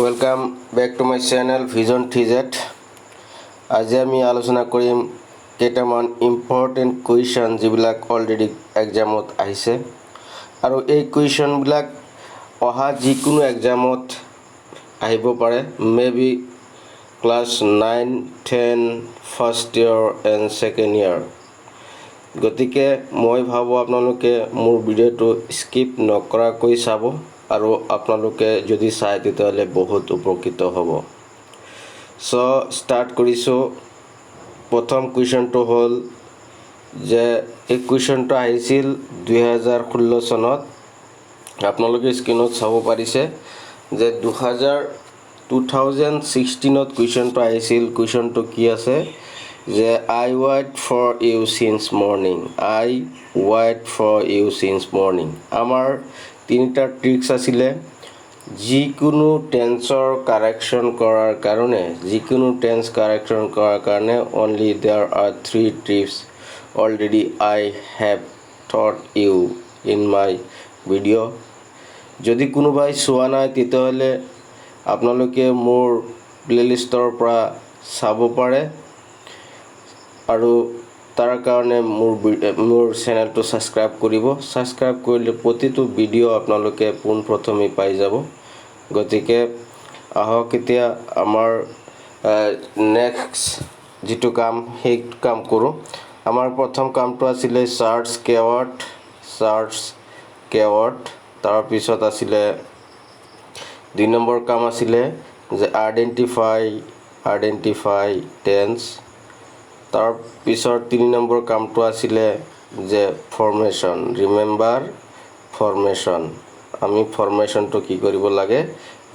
Welcome back to my channel vision TZ। আজি আমি আলোচনা কৰিম কেইটামান ইম্পৰ্টেণ্ট কুৱেশ্যন যিবিলাক অলৰেডি এক্সামত আহিছে আৰু এই কুৱেশ্যনবিলাক অহা যিকোনো এক্সামত আহিব পাৰে, maybe class 9, 10 first year and second year. গতিকে মই ভাবোঁ আপোনালোকে মোৰ ভিডিঅ'টো স্কিপ নকৰাকৈ চাব আৰু আপোনালোকে যদি চায় তেতিয়াহ'লে বহুত উপকৃত হ'ব। সো ষ্টাৰ্ট কৰিছোঁ। প্ৰথম কুৱেশ্যনটো হ'ল যে এই কুৱেশ্যনটো আহিছিল 2016 চনত। আপোনালোকে স্ক্ৰীনত চাব পাৰিছে যে 2016ত কুৱেশ্যনটো আহিছিল। কুৱেশ্যনটো কি আছে যে I wait for you since morning, I wait for you since morning। আমাৰ তিনিটা ট্ৰিক্স আছিলে যিকোনো টেন্সৰ কাৰেকশ্যন কৰাৰ কাৰণে, only there are 3 tips already I have taught you in my video। যদি কোনোবাই চোৱা নাই তেতিয়াহ'লে আপোনালোকে মোৰ প্লেলিষ্টৰ পৰা চাব পাৰে আৰু তাৰ কাৰণে মোৰ চেনেলটো ছাবস্ক্ৰাইব কৰিব। ছাবস্ক্ৰাইব কৰিলে প্ৰতিটো ভিডিঅ' আপোনালোকে পোনপ্ৰথমে পাই যাব। গতিকে আহক এতিয়া আমাৰ নেক্সট যিটো কাম সেই কাম কৰোঁ। আমাৰ প্ৰথম কামটো আছিলে চাৰ্চ কেৱাৰ্ড। তাৰপিছত আছিলে 2 নম্বৰ কাম আছিলে যে আইডেণ্টিফাই টেন্স। তাৰপিছত 3 নম্বৰ কামটো আছিলে যে ফৰ্মেশ্যন, ৰিমেম্বাৰ ফৰ্মেশ্যন। আমি ফৰ্মেশ্যনটো কি কৰিব লাগে,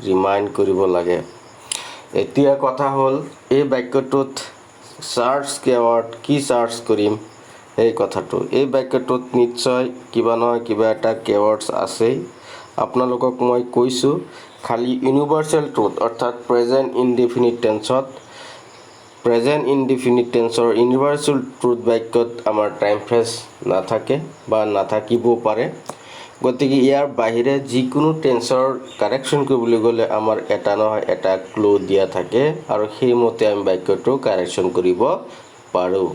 ৰিমাইণ্ড কৰিব লাগে। এতিয়া কথা হ'ল এই বাক্যটোত চাৰ্চ কেৱাৰ্ড কি চাৰ্চ কৰিম সেই কথাটো। এই বাক্যটোত নিশ্চয় কিবা নহয় কিবা এটা কেৱাৰ্ডছ আছেই। আপোনালোকক মই কৈছোঁ খালি ইউনিভাৰ্চেল ট্ৰুথ অৰ্থাৎ প্ৰেজেণ্ট ইনডিফিনিট টেন্সৰ ইউনিভাৰ্চেল ট্ৰুথ বাক্যত আমাৰ টাইম ফ্ৰেজ নাথাকে বা নাথাকিবও পাৰে। গতিকে ইয়াৰ বাহিৰে যিকোনো টেন্সৰ কাৰেকশ্যন কৰিবলৈ গ'লে আমাৰ এটা নহয় এটা ক্লু দিয়া থাকে আৰু সেইমতে আমি বাক্যটো কাৰেকশ্যন কৰিব পাৰোঁ।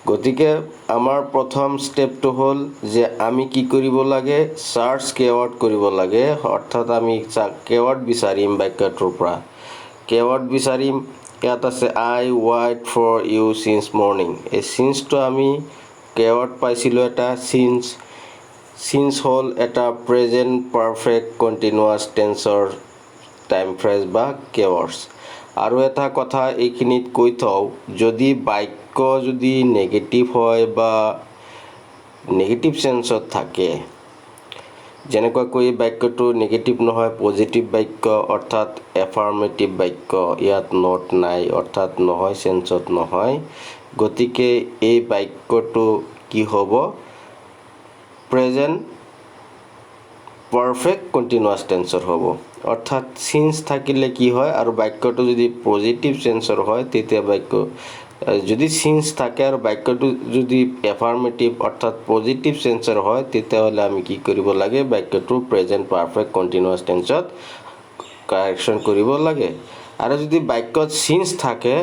গতিকে আমাৰ প্ৰথম ষ্টেপটো হ'ল যে আমি কি কৰিব লাগে, চাৰ্চ কেৱাৰ্ড কৰিব লাগে। অৰ্থাৎ আমি কেৱাৰ্ড বিচাৰিম বাক্যটোৰ পৰা। কেৱাৰ্ড বিচাৰিম। ইয়াত আছে I wait for you since morning। এই সিন্সটো আমি কেৱাৰ্ড পাইছিলোঁ এটা সিন্স হ'ল এটা প্ৰেজেণ্ট পাৰফেক্ট কণ্টিনিউৱাছ টেন্সৰ টাইম ফ্ৰেজ বা কেৱাৰ্ডছ। আৰু এটা কথা এইখিনিত কৈ থওঁ, যদি বাক্য যদি নেগেটিভ হয় বা নেগেটিভ চেন্সত থাকে, যেনেকুৱাকৈ এই বাক্যটো নেগেটিভ নহয় পজিটিভ বাক্য অৰ্থাৎ এফাৰ্মেটিভ বাক্য, ইয়াত নট নাই অৰ্থাৎ নহয় চেন্সত নহয়। গতিকে এই বাক্যটো কি হ'ব, প্ৰেজেণ্ট পাৰফেক্ট কণ্টিনিউৱাছ টেন্সৰ হ'ব। অৰ্থাৎ সিন্স থাকিলে কি হয় আৰু বাক্যটো যদি পজিটিভ চেন্সৰ হয় তেতিয়া যদি সিন্স থাকে আৰু বাক্যটো যদি এফাৰ্মেটিভ অৰ্থাৎ পজিটিভ চেন্সৰ হয় তেতিয়াহ'লে আমি কি কৰিব লাগে, বাক্যটো প্ৰেজেণ্ট পাৰফেক্ট কণ্টিনিউৱাছ টেন্সত কাৰেকশ্যন কৰিব লাগে। আৰু যদি বাক্যত সিন্স থাকে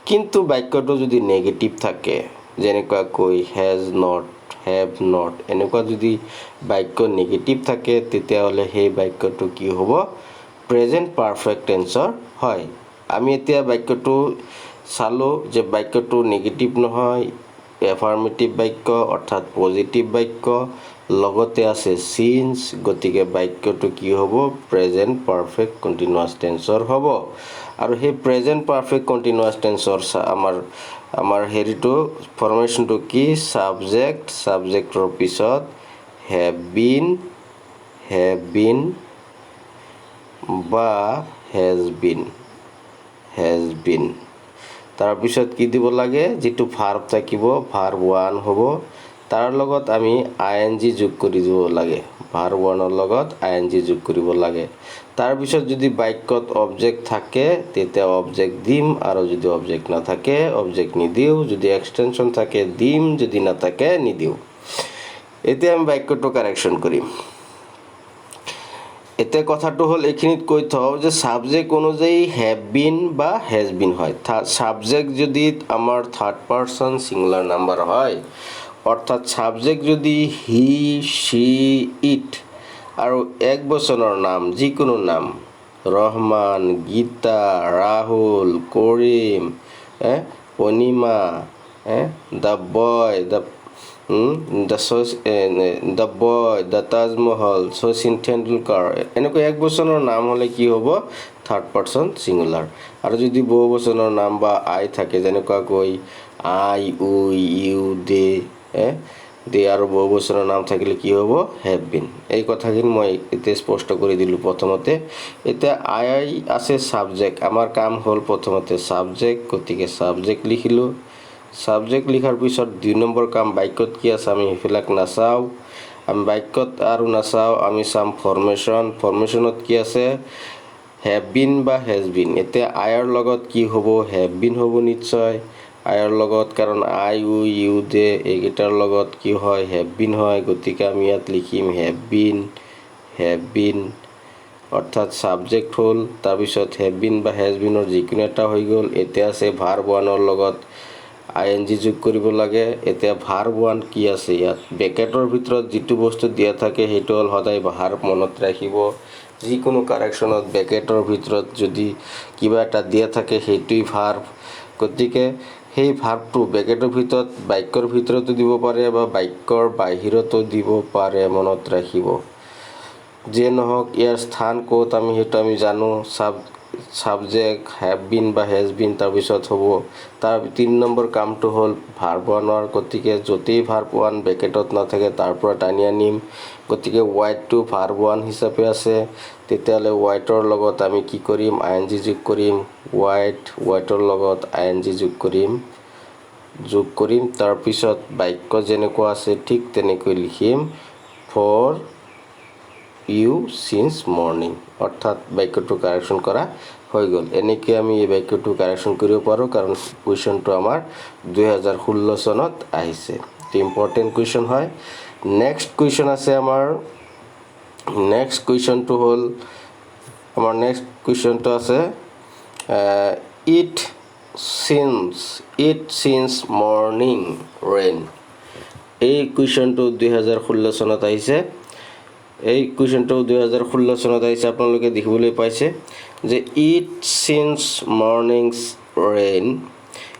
কিন্তু বাক্যটো যদি নেগেটিভ থাকে, যেনেকুৱাকৈ হেজ নট, হেভ নট, এনেকুৱা যদি বাক্য নেগেটিভ থাকে তেতিয়াহ'লে সেই বাক্যটো কি হ'ব, প্ৰেজেণ্ট পাৰফেক্ট টেন্সৰ হয়। আমি এতিয়া বাক্যটো চালোঁ যে বাক্যটো নেগেটিভ নহয়, এফাৰ্মেটিভ বাক্য অৰ্থাৎ পজিটিভ বাক্য, লগতে আছে সিন্স। গতিকে বাক্যটো কি হ'ব, প্ৰেজেণ্ট পাৰফেক্ট কণ্টিনিউৱাছ টেন্সৰ হ'ব। আৰু সেই প্ৰেজেণ্ট পাৰফেক্ট কণ্টিনিউৱাছ টেন্সৰ আমাৰ হেৰিটো ফৰ্মেশ্যনটো কি, ছাবজেক্টৰ পিছত হেভ বিন বা হেজ বিন। তাৰপিছত কি দিব লাগে, যিটো ভাৰ্ব থাকিব ভাৰ্ব 1 হ'ব, তাৰ লগত আমি ING যোগ কৰি দিব লাগে। ভাৰ্ব 1ৰ লগত ING যোগ কৰিব লাগে। তাৰপিছত যদি বাক্যত অবজেক্ট থাকে তেতিয়া অবজেক্ট দিম আৰু যদি অবজেক্ট নাথাকে অবজেক্ট নিদিওঁ। যদি এক্সটেনশ্যন থাকে দিম, যদি নাথাকে নিদিওঁ। এতিয়া আমি বাক্যটো কাৰেকশ্যন কৰিম। এতিয়া কথাটো হ'ল এইখিনিত কৈ থওঁ যে ছাবজেক্ট অনুযায়ী হেভ বিন বা হেজ বিন হয়। ছাবজেক্ট যদি আমাৰ থাৰ্ড পাৰ্চন ছিংগুলাৰ নাম্বাৰ হয়, অৰ্থাৎ ছাবজেক্ট যদি হি, শ্বি, ইট আৰু এক বচনৰ নাম যিকোনো নাম ৰহমান, গীতা, ৰাহুল, কৰিম, Anima, the boy, the boy, the Taj Mahal, Sachin Tendulkar, এনেকৈ এক বচনৰ নাম হ'লে কি হ'ব? Third person singular. আৰু যদি বহু বচনৰ নাম বা আই থাকে, যেনেকুৱাকৈ আই, উই, ইউ, দে আৰু বহু বচনৰ নাম থাকিলে কি হ'ব? Have been. এই কথাখিনি মই এতিয়া স্পষ্ট কৰি দিলোঁ প্ৰথমতে। এতিয়া আই আছে ছাবজেক্ট, আমাৰ কাম হ'ল প্ৰথমতে ছাবজেক্ট, গতিকে ছাবজেক্ট লিখিলোঁ। ছাবজেক্ট লিখাৰ পিছত 2 নম্বৰ কাম বাক্যত কি আছে আমি সেইবিলাক নাচাওঁ। আমি বাক্যত আৰু নাচাওঁ, আমি চাম ফৰ্মেশ্যন। ফৰ্মেশ্যনত কি আছে? হেভ বিন বা হেজ বিন। এতিয়া আইৰ লগত কি হ'ব? হেভ বিন হ'ব নিশ্চয়। আইৰ লগত, কাৰণ আই, উ, ইউ, দে এইকেইটাৰ লগত কি হয়? হেভ বিন হয়। গতিকে আমি ইয়াত লিখিম হেভ বিন, অৰ্থাৎ ছাবজেক্ট হ'ল, তাৰপিছত হেভ বিন বা হেজ বিনৰ যিকোনো এটা হৈ গ'ল। এতিয়া আছে ভাৰ্ব ওৱানৰ লগত ING যোগ কৰিব লাগে। এতিয়া ভাৰ্ব ওৱান কি আছে ইয়াত? ব্ৰেকেটৰ ভিতৰত যিটো বস্তু দিয়া থাকে সেইটো হ'ল সদায় ভাৰ্ব, মনত ৰাখিব। যিকোনো কাৰেকশ্যনত ব্ৰেকেটৰ ভিতৰত যদি কিবা এটা দিয়া থাকে সেইটোৱেই ভাৰ্ব। গতিকে সেই ভাৰ্বটো ব্ৰেকেটৰ ভিতৰত বাক্যৰ ভিতৰতো দিব পাৰে বা বাক্যৰ বাহিৰতো দিব পাৰে, মনত ৰাখিব। যিয়ে নহওক ইয়াৰ স্থান ক'ত আমি সেইটো আমি জানো। ছাবজেক্ট, হেভ বিন বা হেজ বিন, তাৰপিছত হ'ব তাৰ 3 নম্বৰ কামটো হ'ল ভাৰ্ব ওৱানৰ। গতিকে য'তেই ভাৰ্ব ওৱান ব্ৰেকেটত নাথাকে তাৰ পৰা টানি আনিম। গতিকে ৱাইটটো ভাৰ্ব ওৱান হিচাপে আছে, তেতিয়াহ'লে ৱাইটৰ লগত আমি কি কৰিম? ING যোগ কৰিম। ৱাইটৰ লগত ING যোগ কৰিম। তাৰপিছত বাক্য যেনেকুৱা আছে ঠিক তেনেকৈ লিখিম ফৰ ইউ চিন্স মৰ্ণিং, অৰ্থাৎ বাক্যটো কাৰেকশ্যন কৰা হৈ গ'ল। এনেকৈ আমি এই বাক্যটো কাৰেকশ্যন কৰিব পাৰোঁ, কাৰণ কুৱেশ্যনটো আমাৰ 2016 চনত আহিছে। এইটো ইম্পৰ্টেণ্ট কুৱেশ্যন হয়। নেক্সট কুৱেশ্যন আছে আমাৰ। নেক্সট কুৱেশ্যনটো আছে ইট চিন্স মৰ্ণিং ৰেইন। এই কুৱেশ্যনটো 2016 চনত আহিছে। আপোনালোকে দেখিবলৈ পাইছে যে ইট চিন্স মৰ্ণিংছ ৰেইন।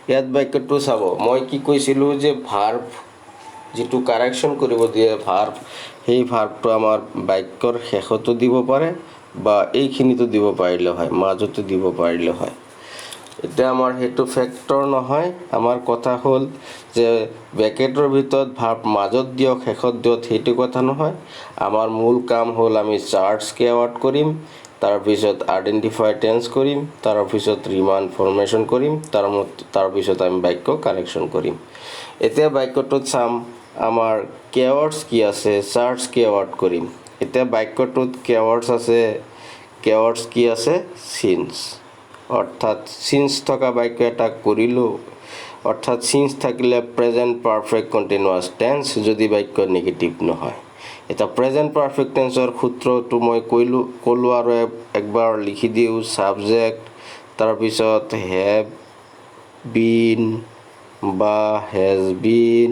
ইয়াত বাক্যটো চাব, মই কি কৈছিলোঁ যে ভাৰ্ব যিটো কাৰেকশ্যন কৰিব দিয়ে ভাৰ্ব, সেই ভাৰ্বটো আমাৰ বাক্যৰ শেষতো দিব পাৰে বা এইখিনিতো দিব পাৰিলে হয়, মাজতো দিব পাৰিলে হয়। এতিয়া আমাৰ সেইটো ফেক্টৰ নহয়। আমাৰ কথা হ'ল যে ব্ৰেকেটৰ ভিতৰত ভাৰ্ব মাজত দিয়ক, শেষত দিয়ক, সেইটো কথা নহয়। আমাৰ মূল কাম হ'ল আমি চাৰ্টছ কেয়াৰ্ড কৰিম, তাৰপিছত আইডেণ্টিফাই টেন্স কৰিম, তাৰপিছত ৰিমান ফৰ্মেশ্যন কৰিম, তাৰপিছত আমি বাক্য কাৰেকশ্যন কৰিম। এতিয়া বাক্যটোত চাম আমাৰ কেৱাৰ্ডছ কি আছে, চাৰ্টছ কেয়াৰ্ড কৰিম। এতিয়া বাক্যটোত কেৱাৰ্ডছ কি আছে? চিন্স, অৰ্থাৎ চিন্স থকা বাক্য এটা কৰিলোঁ। অৰ্থাৎ চিন্স থাকিলে প্ৰেজেণ্ট পাৰফেক্ট কণ্টিনিউৱাছ টেন্স, যদি বাক্য নিগেটিভ নহয়। এতিয়া প্ৰেজেণ্ট পাৰফেক্ট টেন্সৰ সূত্ৰটো মই ক'লোঁ আৰু একবাৰ লিখি দিওঁ। ছাবজেক্ট, তাৰপিছত হেভ বিন বা হেজ বিন,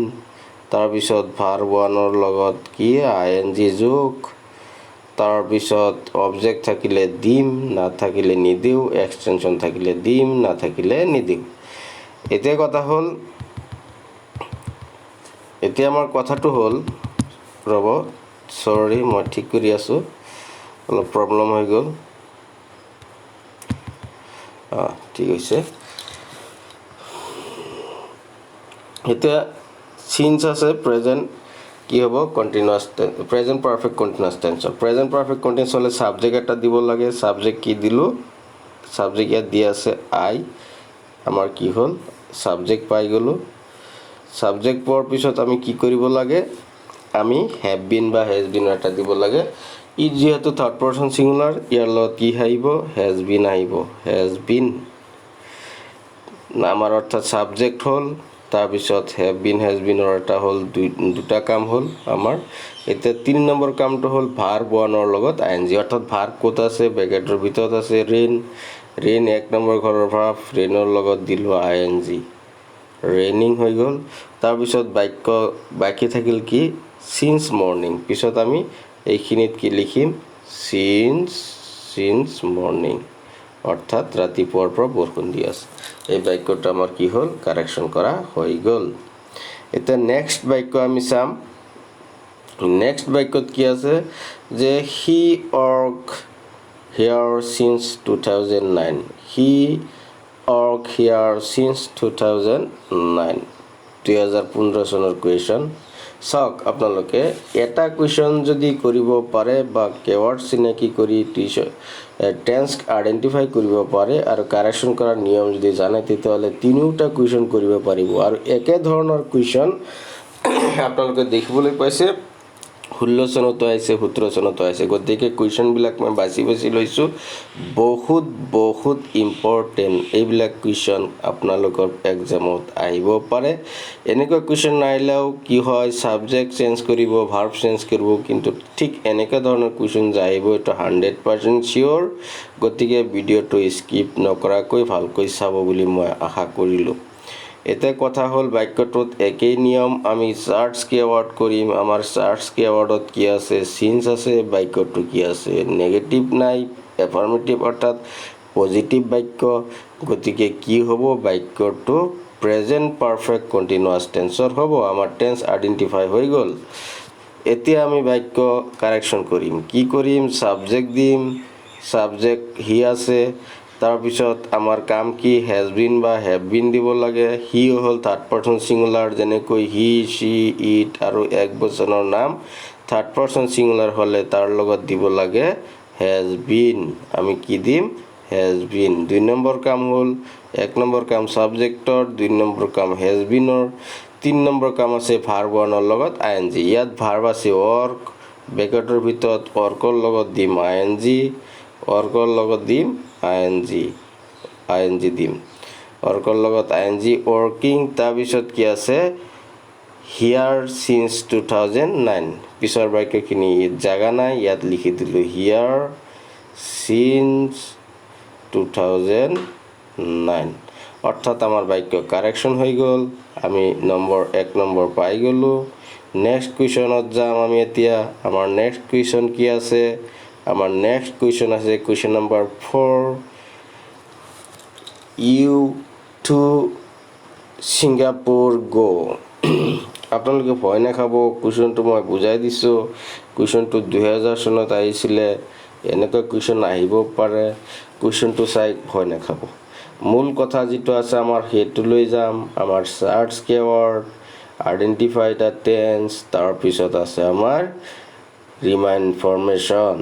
তাৰপিছত ভাৰ্ব ওৱানৰ লগত কি ING যোগ, তাৰপিছত অবজেক্ট থাকিলে দিম, নাথাকিলে নিদিওঁ, এক্সটেনশ্যন থাকিলে দিম, নাথাকিলে নিদিওঁ। এতিয়া আমাৰ কথাটো হ'ল, ৰ'ব চৰি মই ঠিক কৰি আছোঁ, অলপ প্ৰব্লেম হৈ গ'ল। ঠিক হৈছে। এতিয়া চিন্স আছে প্ৰেজেণ্ট কি হ'ব? Continuous tense, present perfect continuous টেন্সৰ। প্ৰেজেণ্ট পাৰফেক্ট কণ্টিনিউৱাছ হ'লে ছাবজেক্ট এটা দিব লাগে। ছাবজেক্ট কি দিলোঁ? ছাবজেক্ট ইয়াত দিয়া আছে আই। আমাৰ কি হ'ল? ছাবজেক্ট পাই গ'লোঁ। ছাবজেক্ট পোৱাৰ পিছত আমি কি কৰিব লাগে? আমি হেভ বিন বা হেজ বিন এটা দিব লাগে। ই যিহেতু থাৰ্ড পাৰ্চন ছিংগুলাৰ, ইয়াৰ লগত কি আহিব? হেজ বিন আহিব। হেজ বিন আমাৰ অৰ্থাৎ ছাবজেক্ট হ'ল, তাৰপিছত হেভ বিন হেজ বিনৰ এটা হ'ল দুটা কাম হ'ল আমাৰ এতিয়া 3 নম্বৰ কামটো হ'ল ভাৰ্ব ওৱানৰ লগত আইএনজি অৰ্থাৎ ভাৰ্ব ক'ত আছে ব্ৰেকেটৰ ভিতৰত আছে ৰেইন 1 নম্বৰ ঘৰৰ ভাৰ্ব ৰেইনৰ লগত দিলোঁ আইএনজি ৰেইনিং হৈ গ'ল তাৰপিছত বাক্য বাকি থাকিল কি সিন্স মৰ্নিং পিছত আমি এইখিনিত কি লিখিম সিন্স মৰ্নিং অৰ্থাৎ ৰাতিপুৱাৰ পৰা বৰষুণ দি আছে এই বাক্যটো আমাৰ কি হ'ল কাৰেকশ্যন কৰা হৈ গ'ল এতিয়া নেক্সট বাক্য আমি চাম নেক্সট বাক্যত কি আছে যে হি ৱৰ্ক হিয়াৰ সিন্স 2009 হি ৱৰ্ক হিয়াৰ সিন্স 2009 2015 চনৰ কুৱেশ্যন চাওক আপোনালোকে এটা কুৱেশ্যন যদি কৰিব পাৰে বা কেৱাৰ্ড চিনাকি কৰি টেন্স আইডেন্টিফাই কৰিব পাৰে আৰু কাৰেকশ্যন কৰাৰ নিয়ম যদি জানে তেতিয়াহ'লে তিনিওটা কুৱেশ্যন কৰিব পাৰিব আৰু একে ধৰণৰ কুৱেশ্যন আপোনালোকে দেখিবলৈ পাইছে 16 চনতো আহিছে 17 চনতো আহিছে গতিকে কুৱেশ্যনবিলাক মই বাছি লৈছোঁ বহুত ইম্পৰ্টেণ্ট এইবিলাক কুৱেশ্যন আপোনালোকৰ এক্সামত আহিব পাৰে এনেকুৱা কুৱেশ্যন নাহিলেও কি হয় ছাবজেক্ট চেঞ্জ কৰিব ভাৰ্ব চেঞ্জ কৰিব কিন্তু ঠিক এনেকুৱা ধৰণৰ কুৱেশ্যন আহিব এইটো 100% চিয়'ৰ গতিকে ভিডিঅ'টো স্কিপ নকৰাকৈ ভালকৈ চাব বুলি মই আশা কৰিলোঁ এতিয়া কথা হ'ল বাক্যটোত একেই নিয়ম আমি চাৰ্টছ কিৱৰ্ড কৰিম আমাৰ চাৰ্টছ কিৱৰ্ডত কি আছে সিন্স আছে বাক্যটো কি আছে নেগেটিভ নাই এফাৰ্মেটিভ অৰ্থাৎ পজিটিভ বাক্য গতিকে কি হ'ব বাক্যটো প্ৰেজেন্ট পাৰফেক্ট কন্টিনিউয়াছ টেন্সৰ হ'ব আমাৰ টেন্স আইডেন্টিফাই হৈ গ'ল এতিয়া আমি বাক্য কাৰেকশ্যন কৰিম কি কৰিম সাবজেক্ট দিম সাবজেক্ট হি আছে তাৰপিছত আমাৰ কাম কি হেজ বিন বা হেভ বিন দিব লাগে হি হ'ল থাৰ্ড পাৰসন সিঙ্গুলাৰ যেনেকৈ হি সি ইট আৰু এক বচনৰ নাম থাৰ্ড পাৰসন সিঙ্গুলাৰ হ'লে তাৰ লগত দিব লাগে হেজ বিন আমি কি দিম হেজ বিন 2 নম্বৰ কাম হ'ল 1 নম্বৰ কাম সাবজেক্টৰ 2 নম্বৰ কাম হেজ বিনৰ 3 নম্বৰ কাম আছে ভাৰ্ব ওৱানৰ লগত আইএনজি ইয়াত ভাৰ্ব আছে ৱৰ্ক ব্ৰেকেটৰ ভিতৰত ৱৰ্কৰ লগত দিম আইএনজি ৱৰ্কৰ লগত দিম আইএনজি দিম ৱৰ্কৰ লগত আইএনজি ৱৰ্কিং তাৰপিছত কি আছে হিয়াৰ সিন্স 2009 পিছৰ বাক্যখিনি জাগা নাই ইয়াত লিখি দিলোঁ হিয়াৰ সিন্স 2009 অৰ্থাৎ আমাৰ বাক্য কাৰেকশ্যন হৈ গ'ল আমি 1 নম্বৰ পাই গ'লোঁ নেক্সট কুৱেশ্যনত যাম আমি এতিয়া আমাৰ নেক্সট কুৱেশ্যন কি আছে আমাৰ নেক্সট কুৱেশ্যন আছে question number 4 you to Singapore go আপোনালোকে ভয় নাখাব কুৱেশ্যনটো মই বুজাই দিছোঁ কুৱেশ্যনটো 2000 চনত আহিছিলে এনেকুৱা কুৱেশ্যন আহিব পাৰে কুৱেশ্যনটো চাই ভয় নাখাব মূল কথা যেটো আছে আমাৰ হেতু লৈ যাম আমাৰ চাৰ্টছ কিৱৰ্ড আইডেন্টিফাই দা টেন্স তাৰ পিছত আছে আমাৰ ৰিমাইন ইনফৰমেশ্যন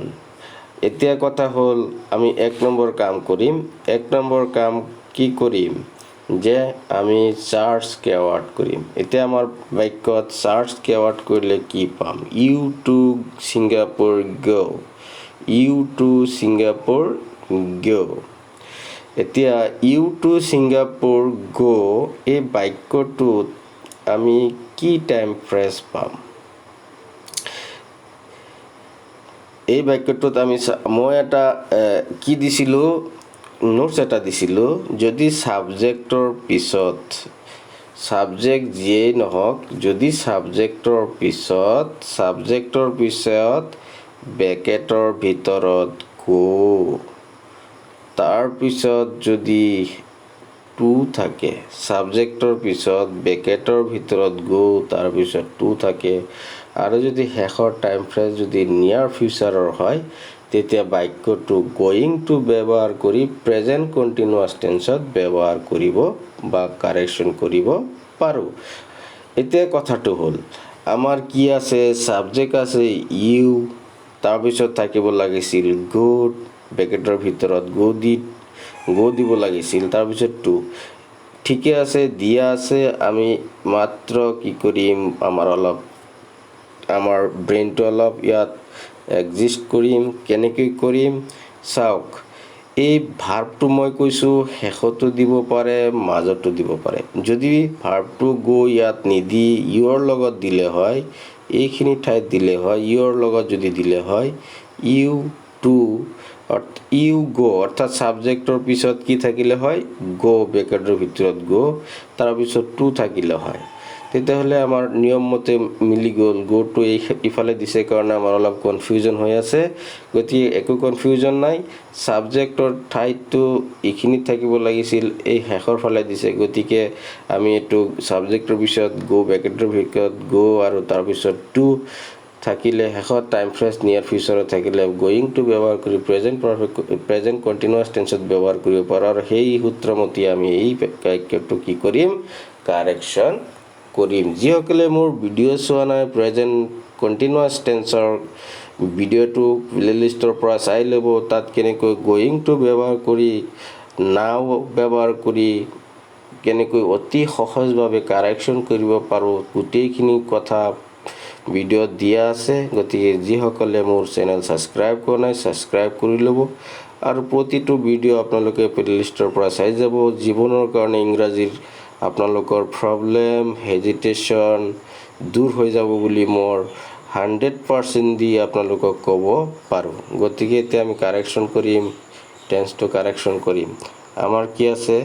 এতিয়া কথা হ'ল আমি 1 নম্বৰ কাম কৰিম 1 নম্বৰ কাম কি কৰিম যে আমি চাৰ্টছ কিৱৰ্ড কৰিম এতিয়া আমাৰ বাক্যত চাৰ্টছ কিৱৰ্ড কৰিলে কি পাম you to Singapore go you to Singapore go এতিয়া ইউ টু ছিংগাপুৰ গো এই বাক্যটোত আমি কি টাইম ফ্ৰেজ পাম এই বাক্যটোত আমি মই এটা কি দিছিলোঁ নোটছ এটা দিছিলোঁ যদি সাবজেক্টৰ পিছত সাবজেক্ট যিয়েই নহওক যদি সাবজেক্টৰ পিছত ব্ৰেকেটৰ ভিতৰত গো তাৰ পিছত যদি টু থাকে সাবজেক্টৰ পিছত ব্ৰেকেটৰ ভিতৰত গো তাৰ পিছত টু থাকে আৰু যদি শেষৰ টাইম ফ্ৰেজ যদি নিয়াৰ ফিউচাৰৰ হয় তেতিয়া বাক্যটো গোয়িং টু ব্যৱহাৰ কৰি প্ৰেজেন্ট কন্টিনিউয়াছ টেন্সত ব্যৱহাৰ কৰিব বা কাৰেকশ্যন কৰিব পাৰোঁ এতিয়া কথাটো হ'ল আমাৰ কি আছে সাবজেক্ট আছে ইউ তাৰ পিছত থাকিব লাগিছিল গো ব্ৰেকেটৰ ভিতৰত গো দিব লাগিছিল তাৰ পিছত টু ঠিকে আছে দিয়া আছে আমি মাত্ৰ কি কৰিম আমাৰ ব্ৰেইনটো অলপ ইয়াত এক্সিষ্ট কৰিম কেনেকৈ কৰিম চাওক এই ভাৰ্বটো মই কৈছোঁ শেষতো দিব পাৰে, মাজতো দিব পাৰে। যদি ভাৰ্বটো গো ইয়াত নিদি ইউৰ লগত দিলে হয়, এইখিনি ঠাইত দিলে হয়, ইউৰ লগত যদি দিলে হয়, ইউ টু ইউ গো অৰ্থাৎ ছাবজেক্টৰ পিছত কি থাকিলে হয়, গো ব্ৰেকেটৰ ভিতৰত গো, তাৰপিছত টু থাকিলে হয়। তেতিয়াহ'লে আমাৰ নিয়ম মতে মিলি গ'ল। গোটো ইফালে দিছে কাৰণে আমাৰ অলপ কনফিউজন হৈ আছে, গতিকে একো কনফিউজন নাই। ছাবজেক্টৰ ঠাইতো এইখিনিত থাকিব লাগিছিল, এই শেষৰ ফালে দিছে, গতিকে আমি এইটো ছাবজেক্টৰ পিছত গো ব্ৰেকেটৰ ভিতৰত গো আৰু তাৰপিছত টু থাকিলে শেষত টাইম ফ্ৰেছ নিয়াৰ ফিউচাৰত থাকিলে গোয়িংটো ব্যৱহাৰ কৰি প্ৰেজেণ্ট কণ্টিনিউৱাছ টেন্সত ব্যৱহাৰ কৰিব পাৰোঁ, আৰু সেই সূত্ৰমতে আমি এই বাক্যটো কি কৰিম, কাৰেকশ্যন কৰিম। যিসকলে মোৰ ভিডিঅ' চোৱা নাই প্ৰেজেণ্ট কণ্টিনিউৱাছ টেন্সৰ ভিডিঅ'টো প্লেলিষ্টৰ পৰা চাই ল'ব। তাত কেনেকৈ গোয়িংটো ব্যৱহাৰ কৰি, নাও ব্যৱহাৰ কৰি কেনেকৈ অতি সহজভাৱে কাৰেকশ্যন কৰিব পাৰোঁ, গোটেইখিনি কথা ভিডিঅ'ত দিয়া আছে। গতিকে যিসকলে মোৰ চেনেল ছাবস্ক্ৰাইব কৰা নাই, ছাবস্ক্ৰাইব কৰি ল'ব, আৰু প্ৰতিটো ভিডিঅ' আপোনালোকে প্লেলিষ্টৰ পৰা চাই যাব। জীৱনৰ কাৰণে ইংৰাজীৰ আপোনালোকৰ প্ৰব্লেম, হেজিটেশ্যন দূৰ হৈ যাব বুলি মোৰ 100% দি আপোনালোকক ক'ব পাৰোঁ। গতিকে এতিয়া আমি কাৰেকশ্যন কৰিম, টেন্সটো কাৰেকশ্যন কৰিম। আমাৰ কি আছে,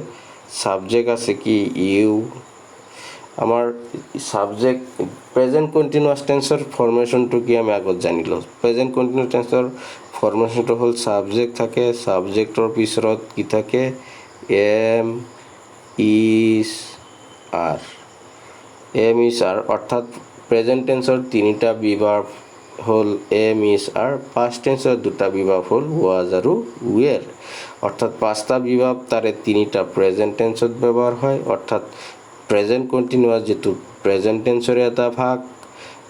ছাবজেক্ট আছে কি ইউ, আমাৰ ছাবজেক্ট প্ৰেজেণ্ট কণ্টিনিউৱাছ টেন্সৰ ফৰ্মেশ্যনটো কি আমি আগত জানি লওঁ। প্ৰেজেণ্ট কণ্টিনিউৱাছ টেন্সৰ ফৰ্মেশ্যনটো হ'ল ছাবজেক্ট থাকে, ছাবজেক্টৰ পিছত কি থাকে, am is are. Am is are অৰ্থাৎ প্ৰেজেণ্ট টেন্সৰ তিনিটা বিভাগ হ'ল এম ইজ আৰ, পাষ্ট টেন্সৰ দুটা বিভাগ হ'ল ৱাজ আৰু ৱেৰ। অৰ্থাৎ পাঁচটা বিভাগ তাৰে তিনিটা প্ৰেজেণ্ট টেন্সত ব্যৱহাৰ হয়, অৰ্থাৎ প্ৰেজেণ্ট কণ্টিনিউৱাছ যিটো প্ৰেজেণ্ট টেন্সৰে এটা ভাগ,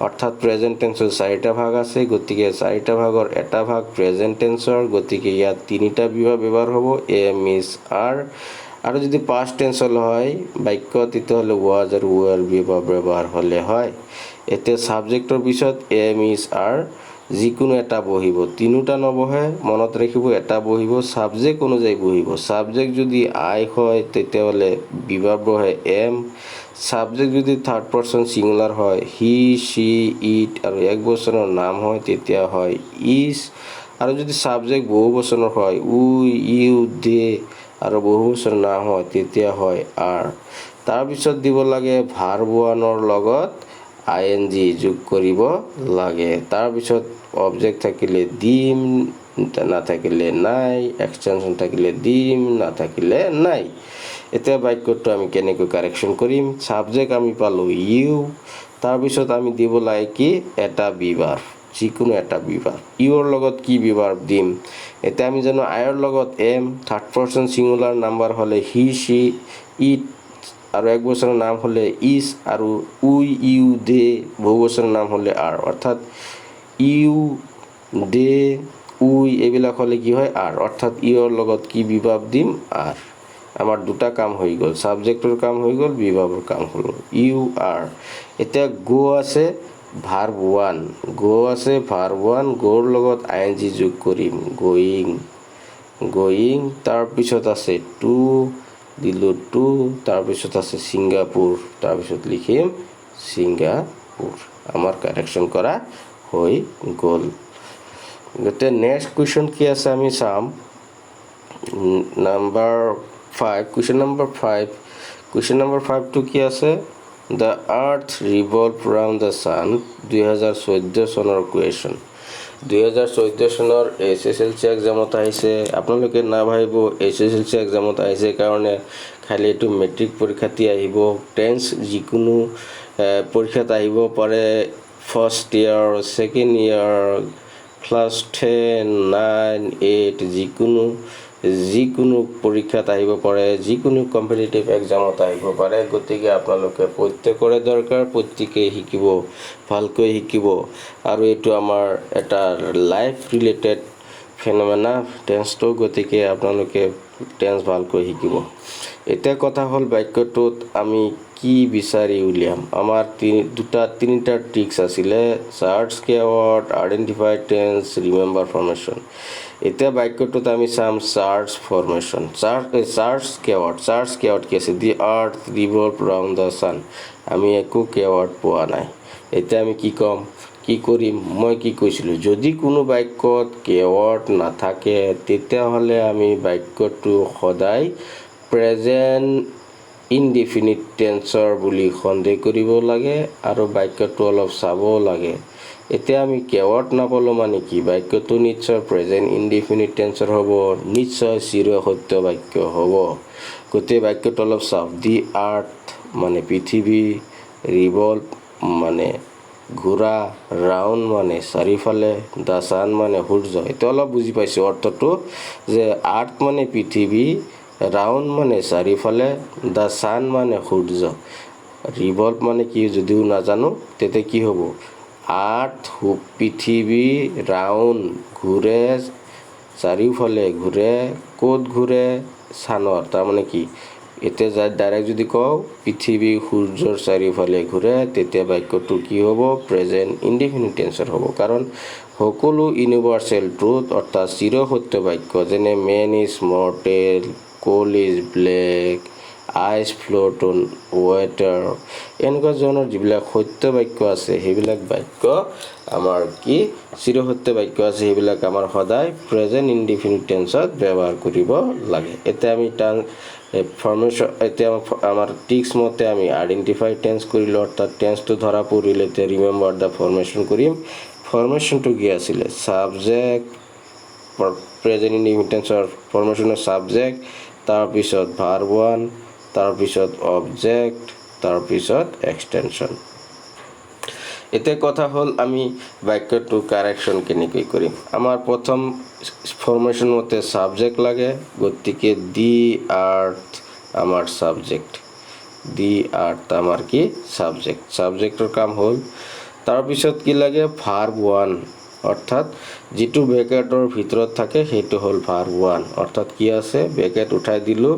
অৰ্থাৎ প্ৰেজেণ্ট টেন্সৰ চাৰিটা ভাগ আছে, গতিকে চাৰিটা ভাগৰ এটা ভাগ প্ৰেজেণ্ট টেন্সৰ, গতিকে ইয়াত তিনিটা বিভাগ ব্যৱহাৰ হ'ব, এম ইজ আৰ। আৰু যদি পাষ্ট টেন্সৰ হয় বাক্য, তেতিয়াহ'লে ৱাজ আৰু ৱেৰ বিভাগ ব্যৱহাৰ হ'লে হয়। এতিয়া ছাবজেক্টৰ পিছত এম ইজ আৰ যিকোনো এটা বহিব, তিনিটা নবহে, মনত ৰাখিব, এটা বহিব, ছাবজেক্ট অনুযায়ী বহিব। ছাবজেক্ট যদি আই হয় তেতিয়াহ'লে বিভাগ বহে এম। ছাবজেক্ট যদি থাৰ্ড পাৰ্চন ছিংগুলাৰ হয়, হি, চি, ইট আৰু এক বচনৰ নাম হয় তেতিয়া হয় ইজ। আৰু যদি ছাবজেক্ট বহু বচনৰ হয়, উই, ইউ, দে আৰু বহু বচনৰ নাম হয় তেতিয়া হয় আৰ। তাৰপিছত দিব লাগে ভাৰ্ব ওৱানৰ লগত ING যোগ কৰিব লাগে। তাৰপিছত অবজেক্ট থাকিলে দিম, নাথাকিলে নাই, এক্সটেনশ্যন থাকিলে দিম, নাথাকিলে নাই। এতিয়া বাক্যটো আমি কেনেকৈ কাৰেকশ্যন কৰিম, ছাবজেক্ট আমি পালোঁ ইউ, তাৰপিছত আমি দিব লাগে কি, এটা বিভাগ, যিকোনো এটা বিভাগ। ইউৰ লগত কি বিভাগ দিম, এতিয়া আমি জানো আইৰ লগত am, third person singular number হ'লে হি, চি, ইট আৰু এক বচনৰ নাম হ'লে ইজ, আৰু উই, ইউ, দে বহু বচনৰ নাম হ'লে আৰ। অৰ্থাৎ ইউ, দে, উই এইবিলাক হ'লে কি হয় আৰ, অৰ্থাৎ ইউৰ লগত কি বিভাগ দিম, আৰ। আমাৰ দুটা কাম হৈ গ'ল, ছাবজেক্টৰ কাম হৈ গ'ল, বিভাগৰ কাম হ'ল ইউ আৰ। এতিয়া গো আছে ভাৰ্ব ওৱান, গো আছে ভাৰ্ব ওৱান, গোৰ লগত ING যোগ কৰিম, গোয়িং, গোয়িং। তাৰপিছত আছে টু, দিলোঁ টু, তাৰপিছত আছে ছিংগাপুৰ, তাৰপিছত লিখিম ছিংগাপুৰ। আমাৰ কাৰেকশ্যন কৰা হৈ গ'ল। গতিকে নেক্সট কুৱেশ্যন কি আছে আমি চাম, number 5, question number 5। Question number 5টো কি আছে, the earth revolve round the sun, 2014 চনৰ কুৱেশ্যন। 2014 চনৰ SSLC এক্সামত আহিছে। আপোনালোকে নাভাবিব SSLC এক্সামত আহিছে কাৰণে খালি এইটো মেট্ৰিক পৰীক্ষাতে আহিব। টেন্স যিকোনো পৰীক্ষাত আহিব পাৰে, first year, second year, class 10, 9, 8 যিকোনো পৰীক্ষাত আহিব পাৰে, যিকোনো কম্পিটিটিভ এক্সামত আহিব পাৰে। গতিকে আপোনালোকে প্ৰত্যেকৰে দৰকাৰ, প্ৰত্যেকেই শিকিব, ভালকৈ শিকিব। আৰু এইটো আমাৰ এটা লাইফ ৰিলেটেড ফেনমেনা টেন্সটো, গতিকে আপোনালোকে টেন্স ভালকৈ শিকিব। এতিয়া কথা হ'ল বাক্যটোত আমি কি বিচাৰি উলিয়াম। আমাৰ তিনিটা ট্ৰিক্স আছিলে, charts keyword, identify tense, remember formation. এতিয়া বাক্যটোত আমি চাম চাৰ্জ ফৰ্মেশ্যন। চাৰ্জ কেৱাৰ্ড কি আছে? দি আৰ্থ ৰিভল্ভ ৰাউণ্ড দ্য ছান। আমি একো কেৱাৰ্ড পোৱা নাই। এতিয়া আমি কি ক'ম, কি কৰিম? মই কি কৈছিলোঁ, যদি কোনো বাক্যত কেৱাৰ্ড নাথাকে তেতিয়াহ'লে আমি বাক্যটো সদায় প্ৰেজেণ্ট ইনডিফিনিট টেন্সৰ বুলি সন্দেহ কৰিব লাগে আৰু বাক্যটো অলপ চাবও লাগে। এতিয়া আমি কেৱাৰ্ড নাপালোঁ মানে কি? বাক্যটো নিশ্চয় প্ৰেজেণ্ট ইনডিফিনিট টেন্সৰ হ'ব, নিশ্চয় চিৰ সত্য বাক্য হ'ব। গোটেই বাক্যটো অলপ চাওক। দি আৰ্থ মানে পৃথিৱী, ৰিভল্ভ মানে ঘূৰা, ৰাউণ্ড মানে চাৰিওফালে, দ্য ছান মানে সূৰ্য। এইটো অলপ বুজি পাইছোঁ অৰ্থটো, যে আৰ্থ মানে পৃথিৱী, ৰাউণ্ড মানে চাৰিওফালে, দ্য ছান মানে সূৰ্য। ৰিভল্ভ মানে কি যদিও নাজানো, তেতিয়া কি হ'ব? আৰ্থ পৃথিৱী, ৰাউণ্ড ঘূৰে, চাৰিওফালে ঘূৰে, ক'ত ঘূৰে? ছানৰ। তাৰমানে কি? এতিয়া ডাইৰেক্ট যদি কওঁ পৃথিৱী সূৰ্যৰ চাৰিওফালে ঘূৰে, তেতিয়া বাক্যটো কি হ'ব? প্ৰেজেণ্ট ইনডিফিনিট টেন্সৰ হ'ব। কাৰণ সকলো ইউনিভাৰ্চেল ট্ৰুথ অৰ্থাৎ চিৰ সত্য বাক্য, যেনে man is mortal, coal is black, ice float on water, এনেকুৱা ধৰণৰ যিবিলাক সত্য বাক্য আছে সেইবিলাক বাক্য আমাৰ কি চিৰ সত্য বাক্য আছে, সেইবিলাক আমাৰ সদায় প্ৰেজেণ্ট ইনডিফিনিট টেন্সত ব্যৱহাৰ কৰিব লাগে। এতিয়া আমি ফৰ্মেশ্যন, এতিয়া আমাৰ টিক্স মতে আমি আইডেণ্টিফাই টেন্স কৰিলোঁ, অৰ্থাৎ টেন্সটো ধৰা পৰিলে এতিয়া ৰিমেম্বাৰ দ্য ফৰ্মেশ্যন কৰিম। ফৰ্মেশ্যনটো কি আছিলে? ছাবজেক্ট, প্ৰেজেণ্ট ইনডিফিনিট টেন্সৰ ফৰ্মেশ্যনৰ ছাবজেক্ট, তাৰপিছত ভাৰ্ব ওৱান, তাৰপিছত অবজেক্ট, তাৰপিছত এক্সটেনশ্যন। এতিয়া কথা হ'ল আমি বাক্যটো কাৰেকশ্যন কেনেকৈ কৰিম। আমাৰ প্ৰথম ফৰ্মেশ্যন মতে ছাবজেক্ট লাগে, গতিকে দি আৰ্থ আমাৰ ছাবজেক্ট, দি আৰ্থ আমাৰ কি? ছাবজেক্ট। ছাবজেক্টৰ কাম হ'ল। তাৰপিছত কি লাগে? ভাৰ্ব ওৱান, অৰ্থাৎ যিটো ব্ৰেকেটৰ ভিতৰত থাকে সেইটো হ'ল ভাৰ্ব ওৱান, অৰ্থাৎ কি আছে? ব্ৰেকেট উঠাই দিলোঁ,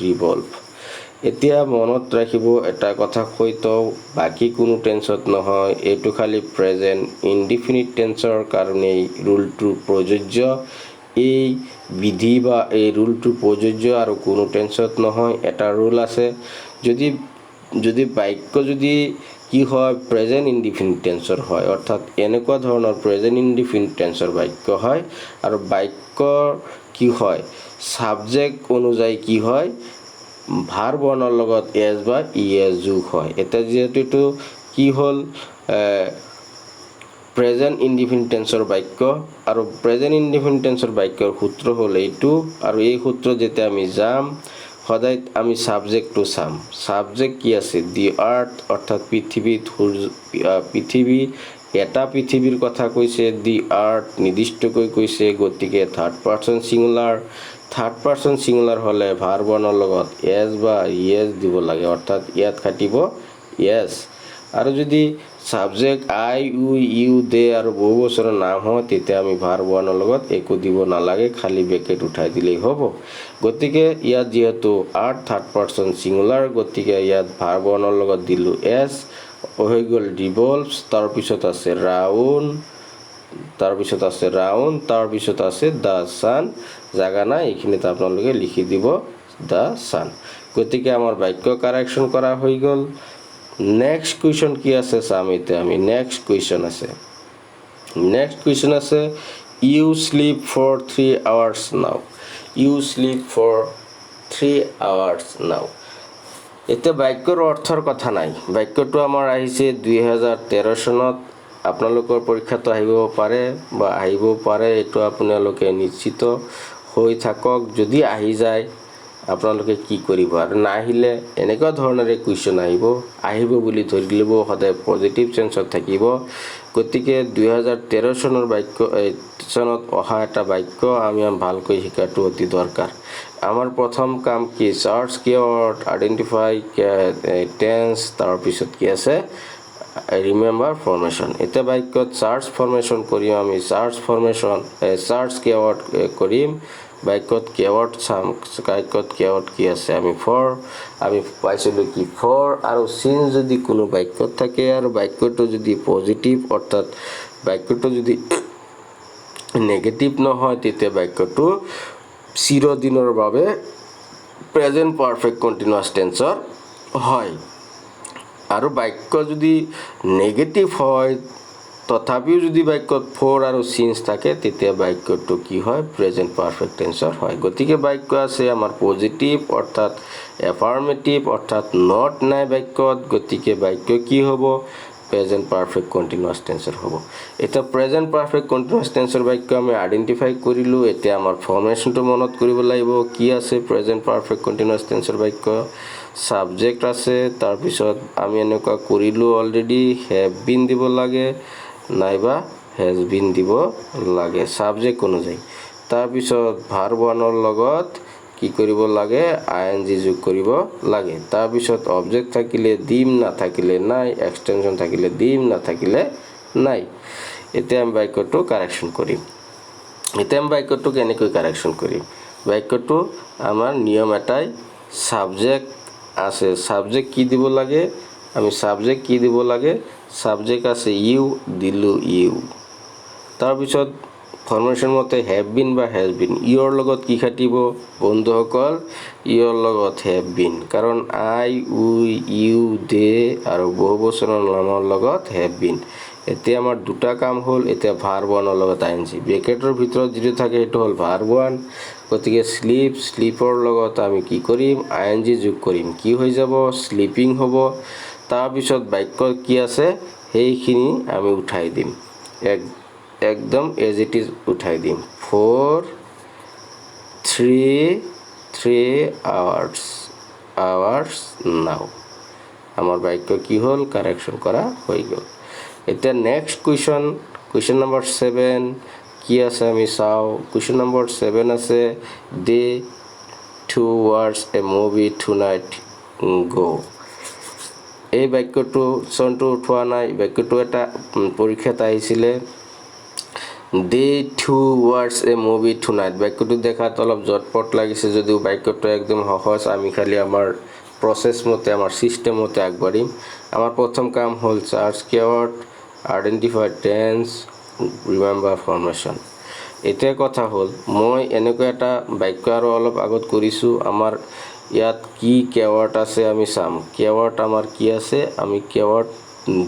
ৰিভল্ভ। এতিয়া মনত ৰাখিব এটা কথা কৈ থওঁ, বাকী কোনো টেন্সত নহয়, এইটো খালি প্ৰেজেণ্ট ইনডিফিনিট টেন্সৰ কাৰণেই ৰুলটো প্ৰযোজ্য। এই বিধি বা এই ৰুলটো প্ৰযোজ্য আৰু কোনো টেন্সত নহয়। এটা ৰুল আছে, যদি বাক্য যদি কি হয়? প্ৰেজেণ্ট ইনডিফিনিট টেন্সৰ হয়, অৰ্থাৎ এনেকুৱা ধৰণৰ প্ৰেজেণ্ট ইনডিফিনিট টেন্সৰ বাক্য হয় আৰু বাক্যৰ কি হয়? ছাবজেক্ট অনুযায়ী কি হয়? ভাৰ্ব ওৱানৰ লগত এছ বা ইএছ যোগ হয়। এতিয়া যিহেতু এইটো কি হ'ল? প্ৰেজেণ্ট ইনডিফিনিট টেন্সৰ বাক্য, আৰু প্ৰেজেণ্ট ইনডিফিনিট টেন্সৰ বাক্যৰ সূত্ৰ হ'ল এইটো, আৰু এই সূত্ৰ যেতিয়া আমি যাম সদায় আমি ছাবজেক্টটো চাম। ছাবজেক্ট কি আছে? দি আৰ্থ, অৰ্থাৎ পৃথিৱী, এটা পৃথিৱীৰ কথা কৈছে, দি আৰ্থ নিৰ্দিষ্টকৈ কৈছে, গতিকে থাৰ্ড পাৰ্চন ছিংগুলাৰ হ'লে ভাৰ্ব ওৱানৰ লগত এছ বা ইএছ দিব লাগে, অৰ্থাৎ ইয়াত খাটিব এছ। আৰু যদি ছাবজেক্ট আই, ইউ, দে আৰু বহু বছৰৰ নাম হয় তেতিয়া আমি ভাৰ্ব ওৱানৰ লগত একো দিব নালাগে, খালি ব্ৰেকেট উঠাই দিলেই হ'ব। গতিকে ইয়াত যিহেতু আৰ্থ থাৰ্ড পাৰ্চন ছিংগুলাৰ, গতিকে ইয়াত ভাৰ্ব ওৱানৰ লগত দিলোঁ এছ, হৈ গ'ল ৰিভল্ভছ, তাৰপিছত আছে ৰাউণ্ড, তাৰপিছত আছে দ্য ছান। জাগা নাই, এইখিনিত আপোনালোকে লিখি দিব দ্য ছান। গতিকে আমাৰ বাক্য কাৰেকশ্যন কৰা হৈ গ'ল। নেক্সট কুৱেশ্যন কি আছে চাম। এতিয়া আমি নেক্সট কুৱেশ্যন আছে ইউ শ্লিপ ফৰ 3 hours নাও। এতিয়া বাক্যৰ অৰ্থৰ কথা নাই, বাক্যটো আমাৰ আহিছে 2013 চনত। আপোনালোকৰ পৰীক্ষাটো আহিব পাৰে, এইটো আপোনালোকে নিশ্চিত হৈ থাকক। যদি আহি যায় আপোনালোকে কি কৰিব, আৰু নাহিলে এনেকুৱা ধৰণেৰে কুৱেশ্যন আহিব বুলি ধৰি ল'ব, সদায় পজিটিভ চেঞ্চত থাকিব। গতিকে 2013 চনত অহা এটা বাক্য আমি ভালকৈ শিকাটো অতি দৰকাৰ। আমাৰ প্ৰথম কাম কি? চাৰ্চ কিৱৰ্ড, আইডেণ্টিফাই টেন্স, তাৰপিছত কি আছে? Remember formation. এতিয়া বাক্যত চাৰ্চ ফৰ্মেশ্যন কৰিম আমি। চাৰ্চ কিৱৰ্ড কৰিম, বাক্যত কেৱৰ্ড চাম বাক্যত কেৱৰ্ড কি আছে আমি পাইছিলোঁ কি ফৰ আৰু চিন যদি কোনো বাক্যত থাকে আৰু বাক্যটো যদি পজিটিভ অৰ্থাৎ বাক্যটো যদি নেগেটিভ নহয় তেতিয়া বাক্যটো চিৰদিনৰ বাবে প্ৰেজেন্ট পাৰফেক্ট কন্টিনিউয়াছ টেন্সৰ হয় আৰু বাক্য যদি নেগেটিভ হয় তথাপিও যদি বাক্যত ফৰ আৰু চিন্স থাকে তেতিয়া বাক্যটো কি হয় প্ৰেজেন্ট পাৰফেক্ট টেন্সৰ হয় গতিকে বাক্য আছে আমাৰ পজিটিভ অৰ্থাৎ এফাৰ্মেটিভ অৰ্থাৎ নট নাই বাক্যত গতিকে বাক্য কি হ'ব প্ৰেজেন্ট পাৰফেক্ট কন্টিনিউয়াছ টেন্সৰ হ'ব এটা প্ৰেজেন্ট পাৰফেক্ট কন্টিনিউয়াছ টেন্সৰ বাক্য আমি আইডেন্টিফাই কৰিলোঁ এতিয়া আমাৰ ফৰ্মেশনটো মনত কৰিব লাগিব কি আছে প্ৰেজেন্ট পাৰফেক্ট কন্টিনিউয়াছ টেন্সৰ বাক্য সাবজেক্ট আছে তাৰ পিছত আমি এনেকুৱা কৰিলোঁ অলৰেডি হেভ বিন দিব লাগে নাইবা হেজ বিন দিব লাগে সাবজেক্ট অনুযায়ী তাৰ পিছত ভাৰ্ব ওৱানৰ লগত কি কৰিব লাগে আইএনজি যোগ কৰিব লাগে তাৰ পিছত অবজেক্ট থাকিলে দিম নাথাকিলে নাই এক্সটেনশন থাকিলে দিম নাথাকিলে নাই এতিয়া আমি বাক্যটো কাৰেকশন কৰিম এতিয়া আমি বাক্যটো কেনেকৈ কাৰেকশন কৰিম বাক্যটো আমাৰ নিয়ম এটাই সাবজেক্ট আছে সাবজেক্ট কি দিব লাগে আমি সাবজেক্ট কি দিব লাগে সাবজেক্ট আছে ইউ দিলু ইউ তাৰ পিছত ফৰ্মেশন মতে হেভ বিন বা হেজ বিন ইয়ৰ লগত কি খাটিব বন্ধুসকল ইয়ৰ লগত হেভ বিন কাৰণ আই উই ইউ দে আৰু বহুবচনৰ নামৰ লগত হেভ বিন এতিয়া আমাৰ দুটা কাম হ'ল এতিয়া ভাৰ্ব ওৱানৰ লগত আইএনজি ব্ৰেকেটৰ ভিতৰত যিটো থাকে সেইটো হ'ল ভাৰ্ব ওৱান গতিকে স্লিপৰ লগত আমি কি কৰিম আইএনজি যোগ কৰিম কি হৈ যাব স্লিপিং হ'ব তাৰ পিছত বাক্য কি আছে সেইখিনি আমি উঠাই দিম একদম এজ ইট ইজ উঠাই দিম 3 hours now আমাৰ বাক্য কি হ'ল কাৰেকশন কৰা হৈ গ'ল এতিয়া নেক্সট কুৱেশ্যন নম্বৰ 7 কি আছে আমি চাও কুৱেশ্যন নম্বৰ 7 আছে they to watch a movie tonight go এই বাক্যটো চনটো উঠোৱা নাই বাক্যটো এটা পৰীক্ষাত আহিছিলে they to watch a movie tonight বাক্যটো দেখাত অলপ জটপট লাগিছে যদিও বাক্যটো একদম সহজ আমি খালি আমাৰ প্ৰসেস মতে আমাৰ সিস্টেম মতে আগবাঢ়িম আমাৰ প্ৰথম কাম হ'ল search keyword identify tense remember formation এতিয়া কথা হ'ল মই এনেকৈ এটা বাক্য আৰু অলপ আগত কৰিছো আমাৰ ইয়াত কি কিৱৰ্ড আছে আমি চাম কিৱৰ্ড আমাৰ কি আছে আমি keyword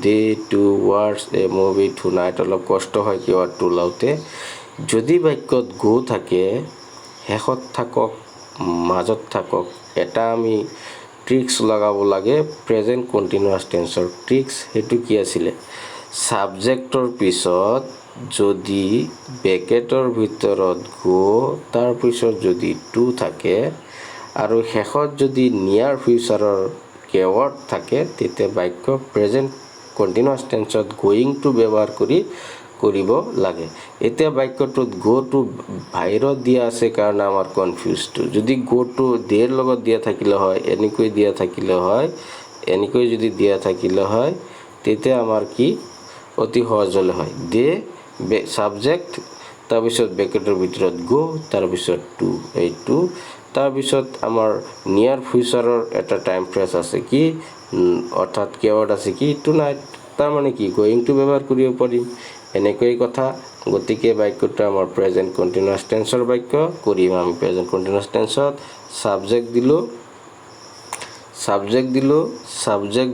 they to watch a movie tonight অলপ কষ্ট হয় কিৱৰ্ডটো লাউতে যদি বাক্যত গো থাকে হেকত থাকক মাজত থাকক এটা আমি ট্ৰিক্স লগাব লাগে প্ৰেজেন্ট কন্টিনিউয়াছ টেন্সৰ ট্ৰিক্স হেতু কি আছিল সাবজেক্টৰ পিছত যদি ব্ৰেকেটৰ ভিতৰত গো তাৰ পিছত যদি টু থাকে আৰু হেকত যদি নিয়াৰ ফিউচাৰৰ কিৱৰ্ড থাকে তেতিয়া বাক্য প্ৰেজেন্ট কন্টিনিউয়াছ টেন্সত গোইং টু ব্যৱহাৰ কৰিব লাগে এতিয়া বাক্যটোত গো টু বাহিৰত দিয়া আছে কাৰণ আমাৰ কনফিউজটো যদি গো টু দেৰ লগত দিয়া থাকিলে হয় এনেকৈ দিয়া থাকিলে হয় এনেকৈ যদি দিয়া থাকিলে হয় তেতিয়া আমাৰ কি অতি সহজ হলে হয় দে সাবজেক্ট তাৰ পিছত ব্ৰেকেটৰ ভিতৰত গো তাৰ পিছত টু এই টু তাৰ পিছত আমাৰ নিয়াৰ ফিউচাৰৰ এটা টাইম ফ্ৰেজ আছে কি অৰ্থাৎ কিৱৰ্ড আছে কি টুনাইট তাৰ মানে কি গোইং টু ব্যৱহাৰ কৰিব পাৰিম এনেকৈ কথা গতিকে বাক্যটো আমাৰ প্ৰেজেন্ট কন্টিনিউয়াছ টেন্সৰ বাক্য কৰিম আমি প্ৰেজেন্ট কন্টিনিউয়াছ টেন্সত সাবজেক্ট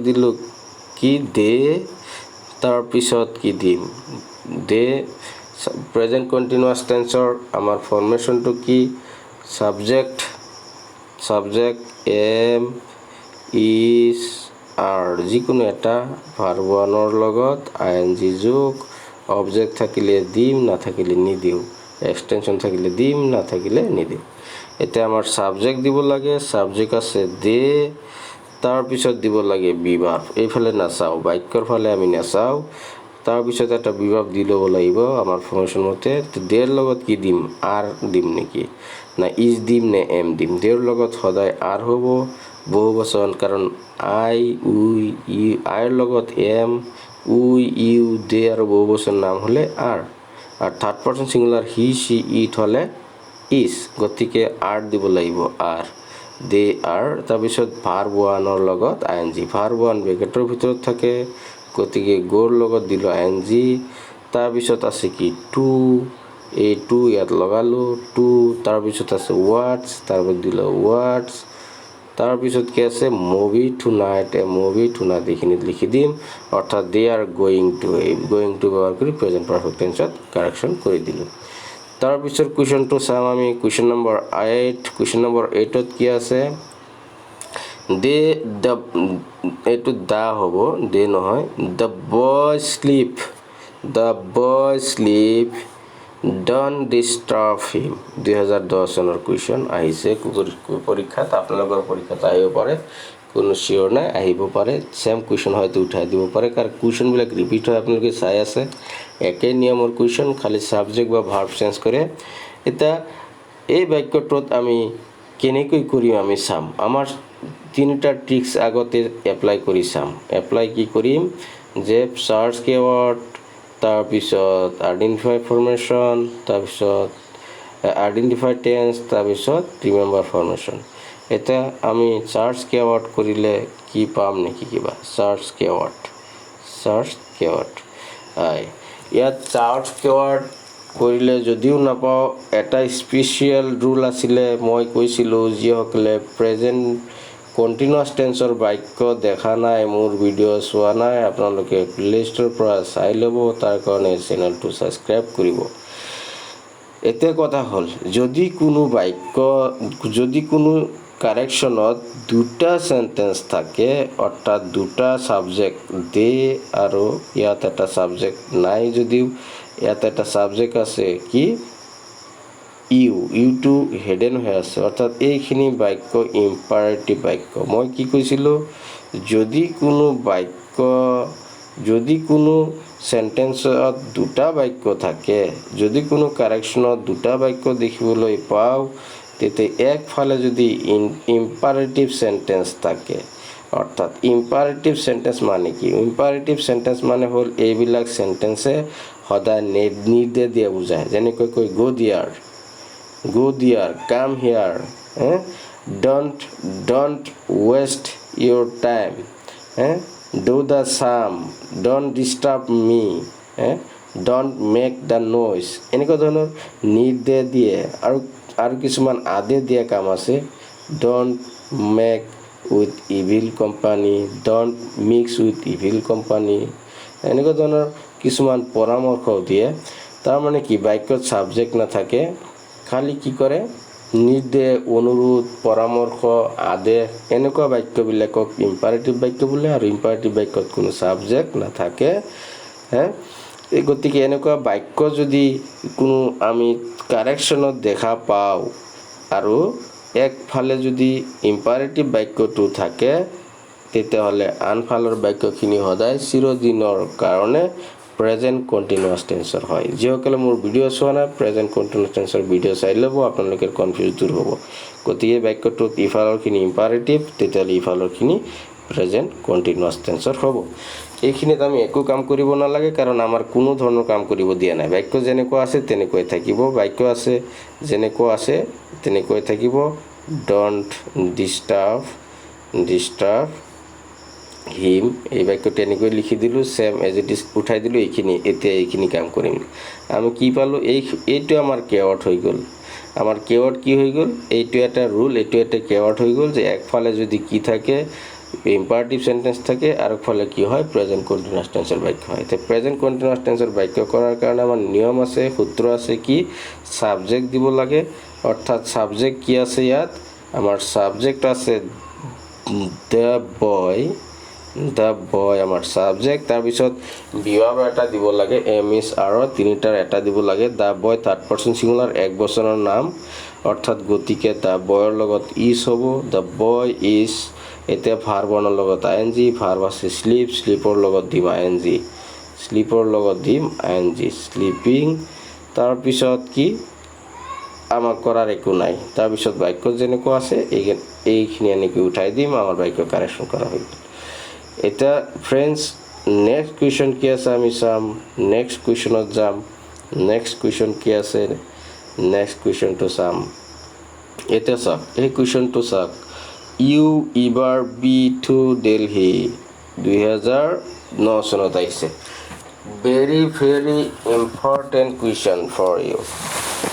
দিলো কি দে তাৰ পিছত কি দিম দে প্ৰেজেন্ট কন্টিনিউয়াছ টেন্সৰ আমাৰ ফৰ্মেশনটো কি সাবজেক্ট এম ইজ আৰ যিকোনো এটা ভাৰ্ব ওৱানৰ লগত আইএনজি যোগ অবজেক্ট থাকিলে দিম নাথাকিলে নিদিও এক্সটেনশন থাকিলে দিম নাথাকিলে নিদিও এতিয়া আমাৰ সাবজেক্ট দিব লাগে সাবজেক্ট আছে দে তাৰ পিছত দিব লাগে বিভাৰ্ব এইফালে নাচাও বাক্যৰ ফালে আমি নাচাও তাৰ পিছত এটা বিভাৰ্ব দি ল'ব লাগিব আমাৰ ফৰ্মেশন মতে দেৰ লগত কি দিম আৰ দিম নেকি না ইজ দিম নে এম দিম দেৰ লগত সদায় আৰ হ'ব বহুবচন কাৰণ আই উই ইউ আইৰ লগত এম উই ইউ দে আৰু বহুবচন নাম হলে R third person singular he she it হলে ইজ গতিকে আৰ দিব লাগিব আৰ দে আৰ তাৰপিছত ভাৰ্ব ওৱানৰ লগত আই এন জি ভাৰ্ব ওৱান ব্ৰেকেটৰ ভিতৰত থাকে গতিকে গ'ৰ লগত দিলোঁ আই এন জি তাৰপিছত আছে কি টু এই টু ইয়াত লগালোঁ টু তাৰপিছত আছে ৱাটছ তাৰপিছত দিলোঁ ৱাটছ তাৰপিছত কি আছে মুভি টু নাইট এইখিনিত লিখি দিম অৰ্থাৎ দে আৰ গোয়িং টু ব্যৱহাৰ কৰি প্ৰেজেণ্ট পাৰফেক্ট টেন্সত কাৰেকশ্যন কৰি দিলোঁ তাৰপিছত কুৱেশ্যনটো চাম আমি কুৱেশ্যন নম্বৰ 8 কুৱেশ্যন নম্বৰ 8ত কি আছে দে দ্য এইটো দা হ'ব দে নহয় the boy sleep don't disturb him 2010 চনৰ কুৱেশ্যন আহিছে পৰীক্ষাত আপোনালোকৰ পৰীক্ষাত আহিব পাৰে কোনো চিয়ৰ নাই আহিব পাৰে চেম কুৱেশ্যন হয়তো উঠাই দিব পাৰে কাৰণ কুৱেশ্যনবিলাক ৰিপিট হয় আপোনালোকে চাই আছে একেই নিয়মৰ কুৱেশ্যন খালি ছাবজেক্ট বা ভাৰ্ব চেঞ্জ কৰে এতিয়া এই বাক্যটোত আমি কেনেকৈ কৰিম আমি চাম আমাৰ তিনিটা ট্ৰিক্স আগতে এপ্লাই কৰি চাম এপ্লাই কি কৰিম যে চাৰ্চ কিৱৰ্ড তাৰপিছত আইডেণ্টিফাই ফৰ্মেশ্যন তাৰপিছত আইডেণ্টিফাই টেন্স তাৰপিছত ৰিমেম্বাৰ ফৰ্মেশ্যন এতিয়া আমি চাৰ্চ কিৱৰ্ড কৰিলে কি পাম নেকি কিবা চাৰ্চ কিৱৰ্ড ইয়াত চাৰ্চ কিৱৰ্ড কৰিলে যদিও নাপাওঁ এটা স্পেচিয়েল ৰুল আছিলে মই কৈছিলোঁ যিসকলে প্ৰেজেণ্ট কণ্টিনিউৱাছ টেন্সৰ বাক্য দেখা নাই মোৰ ভিডিঅ' চোৱা নাই আপোনালোকে প্লেলিষ্টৰ পৰা চাই ল'ব তাৰ কাৰণে চেনেলটো ছাবস্ক্ৰাইব কৰিব এতিয়া কথা হ'ল যদি কোনো কাৰেকশ্যনত দুটা চেণ্টেন্স থাকে অৰ্থাৎ দুটা ছাবজেক্ট দে আৰু ইয়াত এটা ছাবজেক্ট নাই যদিও ইয়াত এটা ছাবজেক্ট আছে কি ইউটো হেডেন হৈ আছে অৰ্থাৎ এইখিনি বাক্য ইম্পাৰেটিভ বাক্য মই কি কৈছিলোঁ যদি কোনো চেণ্টেন্সত দুটা বাক্য থাকে যদি কোনো কাৰেকশ্যনত দুটা বাক্য দেখিবলৈ পাওঁ তেতিয়া একফালে যদি ইম্পাৰেটিভ চেণ্টেন্স থাকে অৰ্থাৎ ইম্পাৰেটিভ চেণ্টেন্স মানে কি ইম্পাৰেটিভ চেণ্টেন্স মানে হ'ল এইবিলাক চেণ্টেন্সে সদায় নিৰ্দেশ দিয়া বুজায় যেনেকৈ কৈ go there come here don't waste your time do the sum don't disturb me don't make the noise এনেকুৱা ধৰণৰ নিৰ্দেশ দিয়ে আৰু কিছুমান আদেশ দিয়া কাম আছে don't make with evil company don't mix with evil company এনেকুৱা ধৰণৰ কিছুমান পৰামৰ্শ দিয়ে তাৰমানে কি বাক্যত ছাবজেক্ট নাথাকে খালি কি কৰে নিৰ্দেশ অনুৰোধ পৰামৰ্শ আদেশ এনেকুৱা বাক্যবিলাকক ইম্পাৰেটিভ বাক্য বোলে আৰু ইম্পাৰেটিভ বাক্যত কোনো ছাবজেক্ট নাথাকে গতিকে এনেকুৱা বাক্য যদি কোনো আমি কাৰেকশ্যনত দেখা পাওঁ আৰু একফালে যদি ইম্পাৰেটিভ বাক্যটো থাকে তেতিয়াহ'লে আনফালৰ বাক্যখিনি সদায় চিৰদিনৰ কাৰণে প্ৰেজেণ্ট কণ্টিনিউৱাছ টেন্সৰ হয় যিসকলে মোৰ ভিডিঅ' চোৱা নাই প্ৰেজেণ্ট কণ্টিনিউৱাছ টেন্সৰ ভিডিঅ' চাই ল'ব আপোনালোকে কনফিউজ দূৰ হ'ব গতিকে বাক্যটোত ইফালৰখিনি ইম্পাৰেটিভ তেতিয়াহ'লে ইফালৰখিনি প্ৰেজেণ্ট কণ্টিনিউৱাছ টেন্সৰ হ'ব এইখিনিত আমি একো কাম কৰিব নালাগে কাৰণ আমাৰ কোনো ধৰণৰ কাম কৰিব দিয়া নাই বাক্য যেনেকুৱা আছে তেনেকৈ থাকিব বাক্য আছে যেনেকুৱা আছে তেনেকৈ থাকিব ডণ্ট ডিষ্টাৰ্ব হিম এই বাক্যটো এনেকৈ লিখি দিলোঁ চেম এজ ইট ইজ উঠাই দিলোঁ এতিয়া এইখিনি কাম কৰিম আমি কি পালোঁ এইটো আমাৰ কেৱৰ্ড হৈ গ'ল আমাৰ কেৱৰ্ড কি হৈ গ'ল এইটো এটা ৰুল এইটো এটা কেৱৰ্ড হৈ গ'ল যে একফালে যদি কি থাকে ইম্পাৰেটিভ চেণ্টেন্স থাকে আৰু একফালে কি হয় প্ৰেজেণ্ট কণ্টিনিউৱাছ টেন্সৰ বাক্য হয় এতিয়া প্ৰেজেণ্ট কণ্টিনিউৱাছ টেন্সৰ বাক্য কৰাৰ কাৰণে আমাৰ নিয়ম আছে সূত্ৰ আছে কি ছাবজেক্ট দিব লাগে অৰ্থাৎ ছাবজেক্ট কি আছে ইয়াত আমাৰ ছাবজেক্ট আছে দ্য বয় আমাৰ ছাবজেক্ট তাৰপিছত বিভাৰ্ব এটা দিব লাগে ইজ আৰৰ তিনিটাৰ এটা দিব লাগে the boy third person singular এক বচনৰ নাম অৰ্থাৎ গতিকে দ্য বয়ৰ লগত ইজ হ'ব দ্য বয় ইজ এতিয়া ভাৰ্বৰ লগত আই এন জি ভাৰ্ব আছে শ্লিপৰ লগত দিম আই এন জি শ্লিপিং তাৰপিছত কি আমাক কৰাৰ একো নাই তাৰপিছত বাক্য যেনেকুৱা আছে এইখিনি এনেকৈ উঠাই দিম আমাৰ বাক্য কাৰেকশ্যন কৰা হৈ গ'ল এতিয়া ফ্ৰেণ্ডছ নেক্সট কুৱেশ্যন কি আছে আমি চাম নেক্সট কুৱেশ্যনত যাম নেক্সট কুৱেশ্যন কি আছে নেক্সট কুৱেশ্যনটো চাম এতিয়া চাওক এই কুৱেশ্যনটো চাওক ইউ ইবাৰ বি টু দিল্লী 2009 চনত আহিছে very important question for you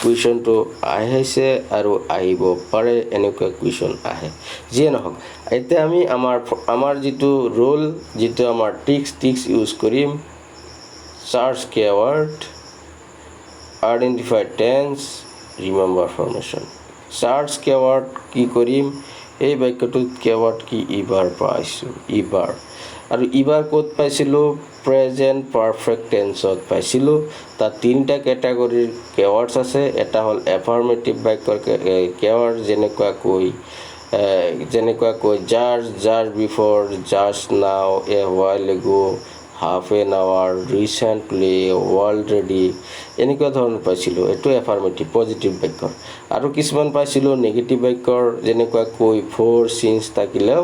কুৱেশ্যনটো আহিছে আৰু আহিব পাৰে এনেকুৱা কুৱেশ্যন আহে যিয়ে নহওক এতিয়া আমি আমাৰ যিটো ৰোল যিটো আমাৰ ট্ৰিক্স ইউজ কৰিম search keyword identify tense remember formation search keyword কি কৰিম এই বাক্যটোত keyword কি ইবাৰ পাইছোঁ ইবাৰ আৰু ইবাৰ ক'ত পাইছিলোঁ প্ৰেজেণ্ট পাৰফেক্ট টেন্সত পাইছিলোঁ তাত তিনিটা কেটেগৰীৰ keywordছ আছে এটা হ'ল এফাৰ্মেটিভ বাক্যৰ keyword যেনেকুৱাকৈ just before just now a while ago half an hour recently already এনেকুৱা ধৰণৰ পাইছিলোঁ এইটো এফাৰ্মেটিভ পজিটিভ বাক্যৰ আৰু কিছুমান পাইছিলোঁ নেগেটিভ বাক্যৰ যেনেকুৱাকৈ for since থাকিলেও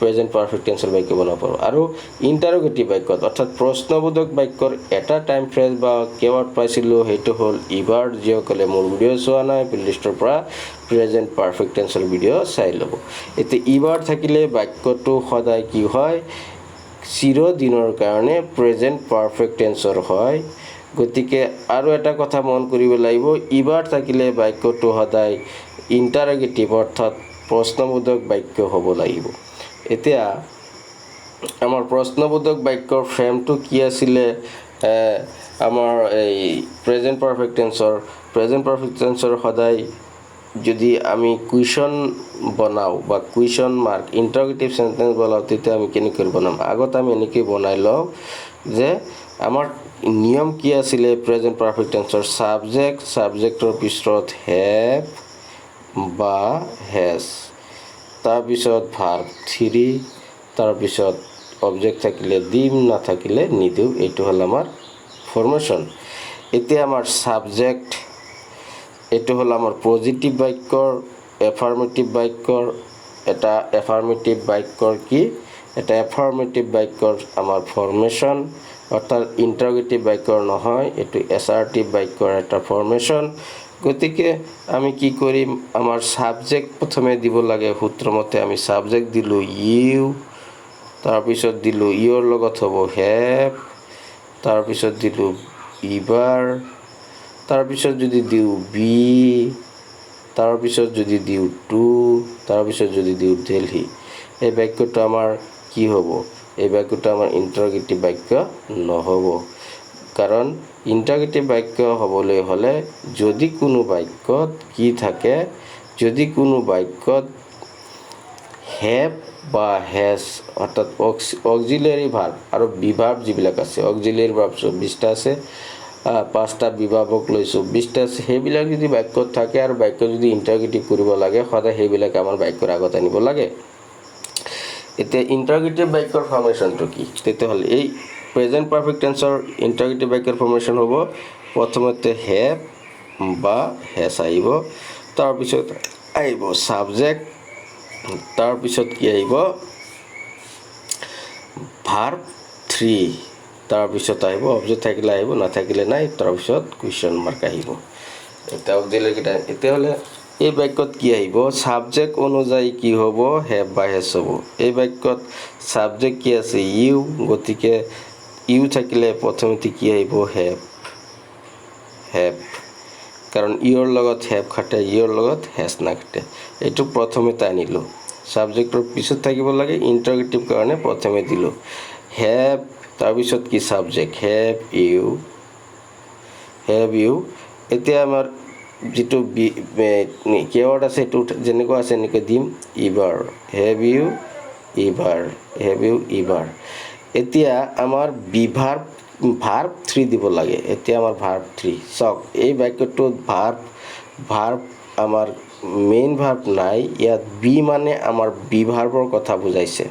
প্ৰেজেণ্ট পাৰফেক্ট টেন্সৰ বাক্য বনাব পাৰোঁ আৰু ইণ্টাৰোগেটিভ বাক্যত অৰ্থাৎ প্ৰশ্নবোধক বাক্যৰ এটা টাইম ফ্ৰেজ বা keyword পাইছিলোঁ সেইটো হ'ল ইবাৰ যিসকলে মোৰ ভিডিঅ' চোৱা নাই প্লেলিষ্টৰ পৰা প্ৰেজেণ্ট পাৰফেক্ট টেন্সৰ ভিডিঅ' চাই ল'ব এতিয়া ইবাৰ থাকিলে বাক্যটো সদায় কি হয় চিৰদিনৰ কাৰণে প্ৰেজেণ্ট পাৰফেক্ট টেন্সৰ হয় গতিকে আৰু এটা কথা মন কৰিব লাগিব ইবাৰ থাকিলে বাক্যটো সদায় ইণ্টাৰোগেটিভ অৰ্থাৎ প্ৰশ্নবোধক বাক্য হ'ব লাগিব এতিয়া আমাৰ প্ৰশ্নবোধক বাক্যৰ ফ্ৰেমটো কি আছিলে আমাৰ এই প্ৰেজেণ্ট পাৰফেক্ট টেন্সৰ সদায় যদি আমি কুৱেশ্যন বনাওঁ বা কুৱেশ্যন মাৰ্ক ইণ্টাৰোগেটিভ সেন্টেন্স বনাওঁ তেতিয়া আমি কেনেকৈ বনাম আগত আমি এনেকৈ বনাই লওঁ যে আমাৰ নিয়ম কি আছিলে প্ৰেজেণ্ট পাৰফেক্ট টেন্সৰ ছাবজেক্টৰ পিছত হেভ বা হেজ তাৰপিছত ভাৰ্ব 3 তাৰপিছত অবজেক্ট থাকিলে দিম নাথাকিলে নিদিওঁ এইটো হ'ল আমাৰ ফৰ্মেশ্যন এতিয়া আমাৰ ছাবজেক্ট এইটো হ'ল আমাৰ পজিটিভ বাক্যৰ এফাৰ্মেটিভ বাক্যৰ এটা এফাৰ্মেটিভ বাক্যৰ কি এটা এফাৰ্মেটিভ বাক্যৰ আমাৰ ফৰ্মেশ্যন অৰ্থাৎ ইণ্টাৰোগেটিভ বাক্যৰ নহয় এইটো এছাৰ্টিভ বাক্যৰ এটা ফৰ্মেশ্যন গতিকে আমি কি কৰিম আমাৰ ছাবজেক্ট প্ৰথমে দিব লাগে সূত্ৰমতে আমি ছাবজেক্ট দিলোঁ ইউ তাৰপিছত দিলোঁ ইউৰ লগত হ'ব হেভ তাৰপিছত দিলোঁ ইবাৰ তাৰপিছত যদি দিওঁ বি তাৰপিছত যদি দিওঁ টু তাৰপিছত যদি দিওঁ দিল্লী এই বাক্যটো আমাৰ কি হ'ব এই বাক্যটো আমাৰ ইণ্টাৰোগেটিভ বাক্য নহ'ব কাৰণ ইণ্টাৰোগেটিভ বাক্য হ'বলৈ হ'লে যদি কোনো বাক্যত কি থাকে যদি কোনো বাক্যত হেভ বা হেজ অৰ্থাৎ অক্সিলিয়াৰী ভাৰ্ব আৰু বিভাৰ্ব যিবিলাক আছে অক্সিলিয়াৰী ভাৰ্ব 24টা আছে 5টা বিভাৱক লৈ 24টা আছে সেইবিলাক যদি বাক্যত থাকে আৰু বাক্য যদি ইণ্টাৰোগেটিভ কৰিব লাগে সদায় সেইবিলাক আমাৰ বাক্যৰ আগত আনিব লাগে এতিয়া ইণ্টাৰোগেটিভ বাক্যৰ ফৰ্মেশ্যনটো কি তেতিয়াহ'লে এই প্ৰেজেণ্ট পাৰফেক্ট টেন্সৰ ইণ্টাৰোগেটিভ বাক্যৰ ফৰ্মেশ্যন হ'ব প্ৰথমতে হেভ বা হেজ আহিব তাৰপিছত আহিব ছাবজেক্ট তাৰপিছত কি আহিব ভাৰ্ব 3 তাৰপিছত আহিব অবজেক্ট থাকিলে আহিব নাথাকিলে নাই তাৰপিছত কুৱেশ্যন মাৰ্ক আহিব এটা অবজেক্টলৈকে এতিয়াহ'লে এই বাক্যত কি আহিব ছাবজেক্ট অনুযায়ী কি হ'ব হেভ বা হেজ হ'ব এই বাক্যত ছাবজেক্ট কি আছে ইউ গতিকে ইউ থাকিলে প্ৰথমতে কি আহিব হেভ কাৰণ ইউৰ লগত হেভ খাটে ইউৰ লগত হেজ নাখাটে এইটো প্ৰথমতে আনিলোঁ ছাবজেক্টৰ পিছত থাকিব লাগে ইণ্টাৰোগেটিভ কাৰণে প্ৰথমে দিলোঁ হেভ তাৰপিছত কি ছাবজেক্ট হেভ ইউ এতিয়া আমাৰ যিটো keyword আছে এইটো যেনেকুৱা আছে এনেকৈ দিম ইবাৰ হেভ ইউ ইবাৰ এতিয়া আমাৰ ভাৰ্ব 3 দিব লাগে এতিয়া আমাৰ ভাৰ্ব 3 চাওক এই বাক্যটোত ভাৰ্ব আমাৰ মেইন ভাৰ্ব নাই ইয়াত বি মানে আমাৰ বিভাৰ্বৰ কথা বুজাইছে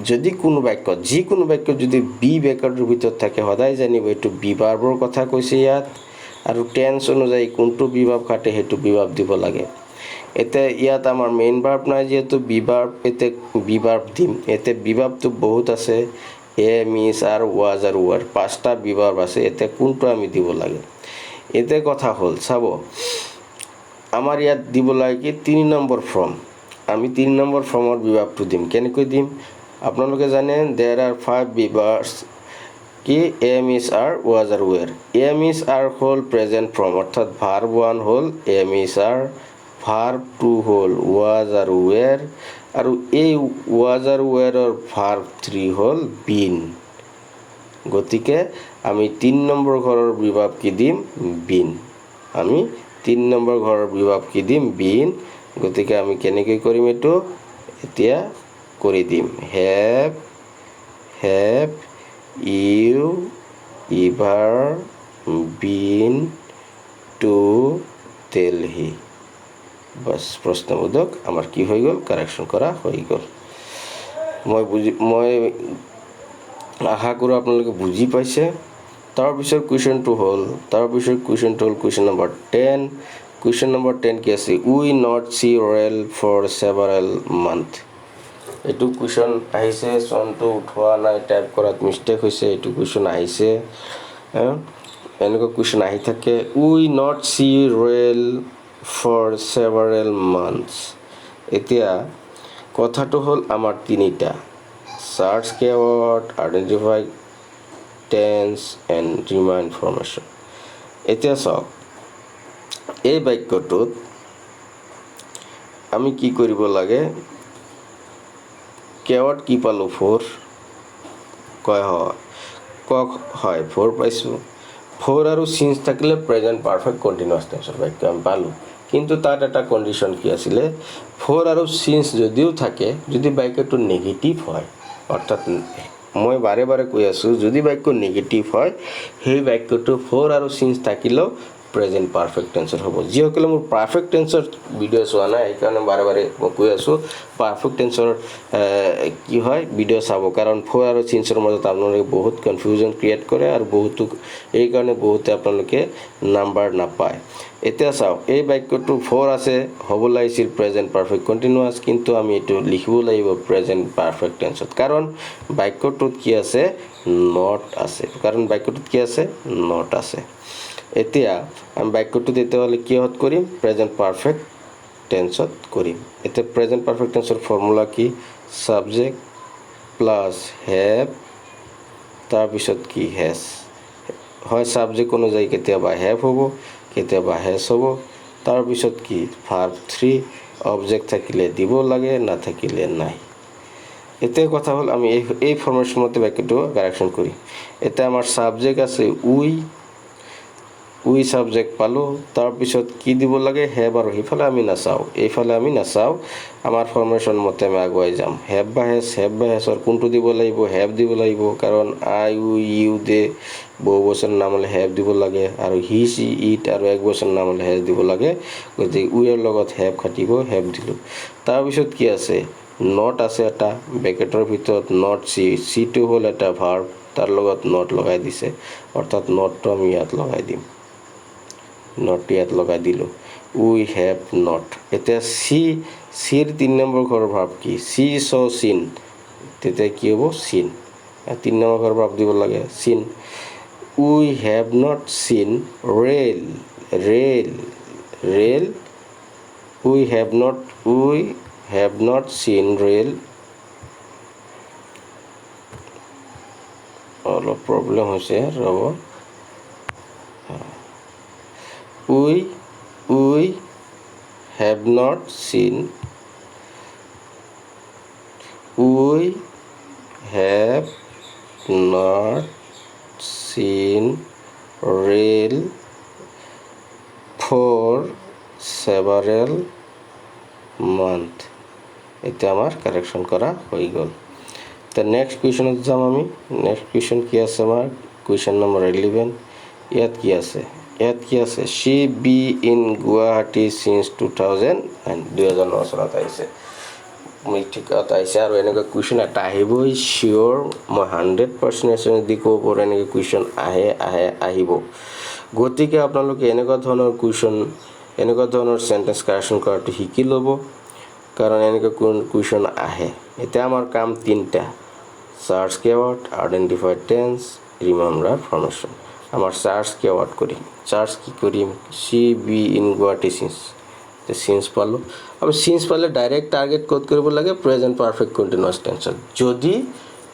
যদি কোনো বাক্যত যিকোনো বাক্যত যদি বি ব্ৰেকেটৰ ভিতৰত থাকে সদায় জানিব এইটো বিভাৰ্বৰ কথা কৈছে ইয়াত আৰু টেন্স অনুযায়ী কোনটো বিভাৰ্ব খাটে সেইটো বিভাৰ্ব দিব লাগে এতিয়া ইয়াত আমাৰ মেইন ভাৰ্ব নাই যেহেতু বিভাৰ্ব এতিয়া বিভাৰ্ব দিম এতিয়া বিভাৰ্বটো বহুত আছে এম ইজ আৰু ৱাজ আৰু ৱাৰ 5টা বিভাৰ্ব আছে এতিয়া কোনটো আমি দিব লাগে এতে কথা হ'ল চাব আমাৰ ইয়াত দিব লাগে কি 3 নম্বৰ ফৰ্ম আমি 3 নম্বৰ ফৰ্মৰ বিভাগটো দিম কেনেকৈ দিম আপোনালোকে জানে there are 5 বিভাগস কি am is are was are were am is are হ'ল প্ৰেজেন্ট ফৰ্ম অৰ্থাৎ verb 1 হ'ল am is are verb 2 হ'ল was are were আৰু এই was are were ৰ verb 3 হ'ল been গতিকে আমি 3 নম্বৰ ঘৰৰ বিভাগ কি দিম been আমি 3 নম্বৰ ঘৰৰ বিভাগ কি দিম been গতিকে আমি কেনেকৈ কৰিম এটো এতিয়া কৰি দিম have you ever been to Delhi बस प्रश्नবোধক আমাৰ কি হৈ গল কাৰেকচন কৰা হৈ গল মই আশা কৰো আপোনালোকে বুজি পাইছে তাৰ পিছৰ কোৱেশ্চনটো হ'ল কোৱেশ্চন নম্বৰ 10 কোৱেশ্চন নম্বৰ 10 কি আছে we not see rail for several months এটু কোৱেশ্চন আহিছে সনটো উঠোৱা নাই টাইপ কৰাত মিস্টেক হৈছে এটু কোৱেশ্চন আহিছে এনেকুৱা কোৱেশ্চন আহি থাকে we not see rail for several months এতিয়া কথাটো হ'ল আমাৰ তিনিটা search keyword identify tense and remind information এতিয়া চাওক এই বাক্যটোত আমি কি কৰিব লাগে keyword কি পালো 4 কয় হয় 4 পাইছো 4 আৰু since থাকিলে present perfect continuous tense বাক্য আমি পালো কিন্তু তাত এটা কন্ডিশন কি আছিল 4 আৰু since যদিও থাকে যদি বাক্যটো নেগেটিভ হয় অর্থাৎ মই বারে বারে কৈ আছো যদি বাক্য নেগেটিভ হয় সেই বাক্যটো 4 আৰু since থাকিলেও প্ৰেজেন্ট পাৰফেক্ট টেন্সৰ হ'ব যিসকলে মোৰ পাৰফেক্ট টেন্সৰ ভিডিও চোৱা নাই এই কাৰণে বাৰে বাৰে মই কৈ আছো পাৰফেক্ট টেন্সৰ কি হয় ভিডিও চাব কাৰণ 4 আৰু sinceৰ মাজত আপোনালোকে বহুত কনফিউজন ক্ৰিয়েট কৰে আৰু বহুত এই কাৰণে বহুত আপোনালোকে নাম্বাৰ নাপায় এতিয়া চাও এই বাক্যটো 4 আছে হ'ব লাগিছিল প্ৰেজেন্ট পাৰফেক্ট কন্টিনিউয়াস কিন্তু আমি এটো লিখিব লাগিব প্ৰেজেন্ট পাৰফেক্ট টেন্সত কাৰণ বাক্যটোত কি আছে নট আছে কাৰণ বাক্যটোত কি আছে নট আছে এতিয়া আমি বাক্যটো দিতে হলে কি হত কৰিম প্ৰেজেন্ট পাৰফেক্ট টেন্সত কৰিম এতিয়া প্ৰেজেন্ট পাৰফেক্ট টেন্সৰ ফৰ্মুলা কি সাবজেক্ট প্লাস হ্যাভ তাৰ পিছত কি হ্যাজ হয় সাবজেক্ট অনুযায়ী কেতিয়াবা হ্যাভ হ'ব কেতিয়াবা হ্যাজ হ'ব তাৰ পিছত কি ভার্ব 3 অবজেক্ট থাকিলে দিব লাগে না থাকিলে নাই এতিয়া কথা হল আমি এই ফরমেশন মতে বাক্যটো কারেকশন করি এটা আমার সাবজেক্ট আছে উই সাবজেক্ট পালো তাৰ পিছত কি দিব লাগে হ্যাভ আৰু হিফালে আমি নাচাও এইফালে আমি নাচাও আমাৰ ফৰমেশন মতে আমি আগুৱাই যাম হ্যাভ বা হ্যাজৰ কোনটো দিব লাগিব হ্যাভ দিব লাগিব কাৰণ আই উই ইউ দে বহুবচন নাম হলে হ্যাভ দিব লাগে আৰু হি সি ইট আৰু একবচন নাম হলে হ্যাজ দিব লাগে গতিকে উইৰ লগত হ্যাভ খাটিব হ্যাভ দিলো তাৰ পিছত কি আছে নট আছে এটা ব্ৰেকেটৰ ভিতৰত নট সি টু হল এটা ভাৰ্ব তাৰ লগত নট লগাই দিছে অৰ্থাৎ নটটো আমি ইয়াত লগাই দিম নট ইয়াত লগাই দিলো উই হ্যাভ নট এটা সিৰ 3 নম্বৰ ঘৰৰ ভার্ব কি সি সো সিন তেতে কি হ'ব সিন 3 নম্বৰ ঘৰৰ ভাৰ্ব দিব লাগে seen we have not seen rail we have not seen rail অলপ প্ৰবলেম হৈছে Rob we have not seen rail for several months এটা আমার কারেকশন করা হয়ে গেল তা নেক্সট কোয়েশ্চনত যাম আমি নেক্সট কোয়েশ্চন কি আছে আমার কোয়েশ্চন নম্বৰ 11 ইয়াত কি আছে she be in Guwahati since 2009 চনত আহিছে মই ঠিক কথা আহিছে আৰু এনেকুৱা কোয়েশ্চন এটা আহিবই শিওৰ মই 100% দি ক'ব পাৰো এনেকুৱা কোয়েশ্চন আহিব গতিকে আপোনালোকে এনেকুৱা ধৰণৰ কোয়েশ্চন এনেকুৱা ধৰণৰ সেন্টেন্স কাৰেকশন কৰাটো শিকি ল'ব কাৰণ এনেকুৱা কোয়েশ্চন আহে এটা আমাৰ কাম তিনটা সাৰ্চ কিওয়াৰ্ড আইডেন্টিফাই টেন্স ৰিমেম্বাৰ ফৰমেশন আমাৰ চাৰ্জ কিৱৰ্ড কৰিম চাৰ্জ কি কৰিম C be in Guwahati signs signs পালোঁ আমি চিন্স পালে ডাইৰেক্ট টাৰ্গেট ক'ত কৰিব লাগে প্ৰেজেণ্ট পাৰফেক্ট কণ্টিনিউৱাছ টেন্সত যদি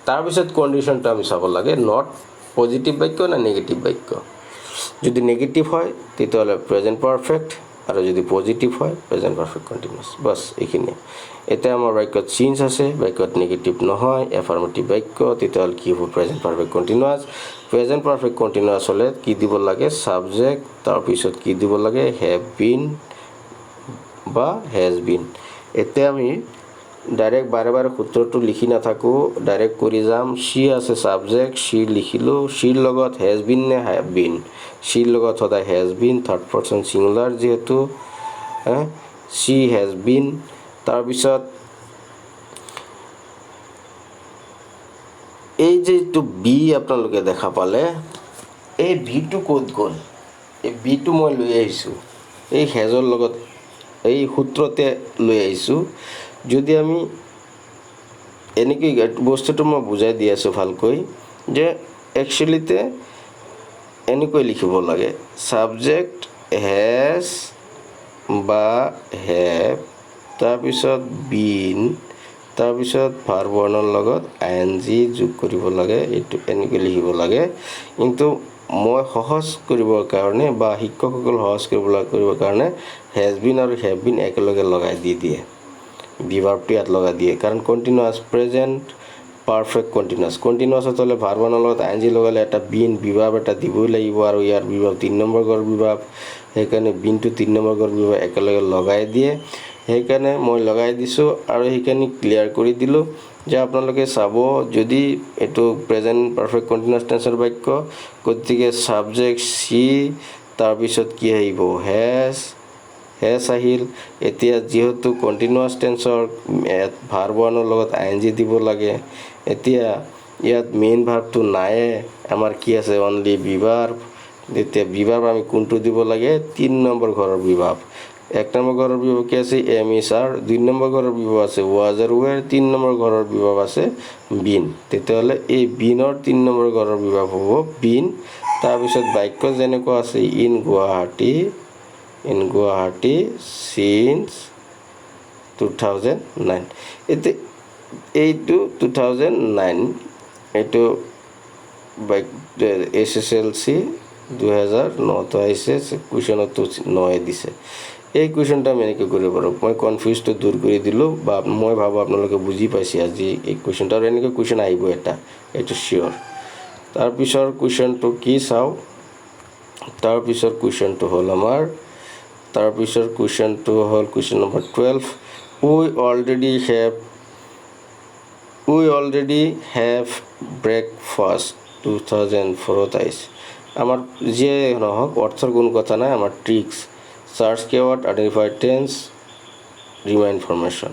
তাৰপিছত কণ্ডিশ্যনটো আমি চাব লাগে নট পজিটিভ বাক্য না নেগেটিভ বাক্য যদি নেগেটিভ হয় তেতিয়াহ'লে প্ৰেজেণ্ট পাৰফেক্ট আৰু যদি পজিটিভ হয় প্ৰেজেণ্ট পাৰফেক্ট কণ্টিনিউৱাছ বাছ এইখিনিয়ে এতিয়া আমাৰ বাক্যত চিন্স আছে বাক্যত নেগেটিভ নহয় এফাৰ্মেটিভ বাক্য তেতিয়াহ'লে কি হ'ব present perfect continuous present perfect continuous হ'লে কি দিব লাগে ছাবজেক্ট তাৰপিছত কি দিব লাগে হেভ বিন বা হেজ বিন এতিয়া আমি ডাইৰেক্ট বাৰে বাৰে সূত্ৰটো লিখি নাথাকোঁ ডাইৰেক্ট কৰি যাম চি আছে ছাবজেক্ট চি লিখিলোঁ চিৰ লগত হেজ বিন নে হেভ বিন চিৰ লগত সদায় has been third person singular যিহেতু চি হেজ বিন তাৰপিছত এই যিটো বি আপোনালোকে দেখা পালে এই ভিটো ক'ত গ'ল এই বিটো মই লৈ আহিছোঁ এই হেজৰ লগত এই সূত্ৰতে লৈ আহিছোঁ যদি আমি এনেকৈ বস্তুটো মই বুজাই দি আছোঁ ভালকৈ যে একচুৱেলিতে এনেকৈ লিখিব লাগে ছাবজেক্ট হেজ বা হেভ তাৰপিছত বিন তাৰপিছত ভাৰ্ব ওৱানৰ লগত ING যোগ কৰিব লাগে এইটো এনেকৈ লিখিব লাগে কিন্তু মই সহজ কৰিবৰ কাৰণে বা শিক্ষকসকল সহজ কৰিবৰ কাৰণে হেজ বিন আৰু হেভ বিন একেলগে লগাই দি দিয়ে বিভাৰ্বটো ইয়াত লগাই দিয়ে কাৰণ কণ্টিনিউৱাছ প্ৰেজেণ্ট পাৰফেক্ট কণ্টিনিউৱাছত হ'লে ভাৰ্ব ওৱানৰ লগত ING লগালে এটা বিন বিভাৰ্ব এটা দিবই লাগিব আৰু ইয়াৰ বিভাৰ্ব 3 নম্বৰ গড় বিভাৰ্ব সেইকাৰণে বিনটো 3 নম্বৰ গড় বিভাৰ্ব একেলগে লগাই দিয়ে সেইকাৰণে মই লগাই দিছোঁ আৰু সেইখিনি ক্লিয়াৰ কৰি দিলোঁ যে আপোনালোকে চাব যদি এইটো প্ৰেজেণ্ট পাৰফেক্ট কণ্টিনিউৱাছ টেন্সৰ বাক্য গতিকে ছাবজেক্ট চি তাৰপিছত কি আহিব হেজ আহিল এতিয়া যিহেতু কণ্টিনিউৱাছ টেন্সৰ ভাৰ্ব ওৱানৰ লগত ING দিব লাগে এতিয়া ইয়াত মেইন ভাৰ্বটো নায়ে আমাৰ কি আছে অনলি বিভাৰ্ব এতিয়া বিভাৰ্ব আমি কোনটো দিব লাগে 3 নম্বৰ ঘৰৰ বিভাৰ্ব 1 নম্বৰ ঘৰৰ বিভাৰ্ব কি আছে MSR 2 নম্বৰ ঘৰৰ বিভাৰ্ব আছে was আৰু were 3 নম্বৰ ঘৰৰ বিভাৰ্ব আছে been তেতিয়াহ'লে এই বিনৰ 3 নম্বৰ ঘৰৰ বিভাৰ্ব হ'ব been তাৰপিছত বাক্য যেনেকুৱা আছে ইন গুৱাহাটী since 2009 এইটো 2009 এইটো SSLC 2009 আহিছে কুৱেশ্যনতো 9 দিছে এই কুৱেশ্যনটো আমি এনেকৈ কৰিব পাৰোঁ মই কনফিউজটো দূৰ কৰি দিলোঁ বা মই ভাবোঁ আপোনালোকে বুজি পাইছে আজি এই কুৱেশ্যনটো আৰু এনেকৈ কুৱেশ্যন আহিব এটা এইটো চিয়'ৰ তাৰপিছৰ কুৱেশ্যনটো কি চাওঁ তাৰপিছৰ কুৱেশ্যনটো হ'ল আমাৰ তাৰপিছৰ কুৱেশ্যনটো হ'ল question number 12 we already have breakfast 2004 আহিছে আমাৰ যিয়ে নহওক অৰ্থৰ কোনো কথা নাই আমাৰ tricks search keyword identify tense remind information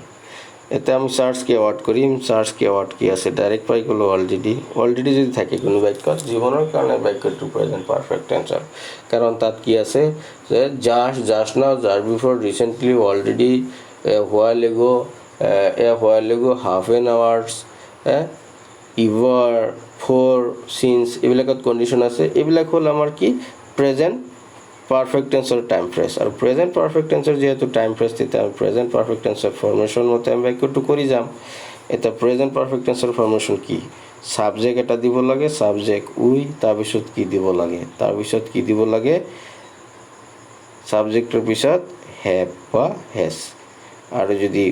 এতিয়া আমি চাৰ্চ কিৱৰ্ড কৰিম চাৰ্চ কিৱৰ্ড কি আছে ডাইৰেক্ট পাই গ'লোঁ অলৰেডি যদি থাকে কোনো বাক্যত জীৱনৰ কাৰণে বাক্যটো প্ৰেজেণ্ট পাৰফেক্ট টেন্সৰ কাৰণ তাত কি আছে যে জাষ্ট নাও যাৰ before recently already while ago half an hours ever for since এইবিলাকত কণ্ডিশ্যন আছে এইবিলাক হ'ল আমাৰ কি প্ৰেজেণ্ট পাৰফেক্ট টেন্সৰ টাইম ফ্ৰেজ আৰু প্ৰেজেণ্ট পাৰফেক্ট টেন্সৰ যিহেতু টাইম ফ্ৰেজ তেতিয়া আমি প্ৰেজেণ্ট পাৰফেক্ট টেন্সৰ ফৰ্মেশ্যন মতে আমি বাক্যটো কৰি যাম এতিয়া প্ৰেজেণ্ট পাৰফেক্ট টেন্সৰ ফৰ্মেশ্যন কি ছাবজেক্ট এটা দিব লাগে ছাবজেক্ট উই তাৰপিছত কি দিব লাগে ছাবজেক্টৰ পিছত হেভ বা হেজ আৰু যদি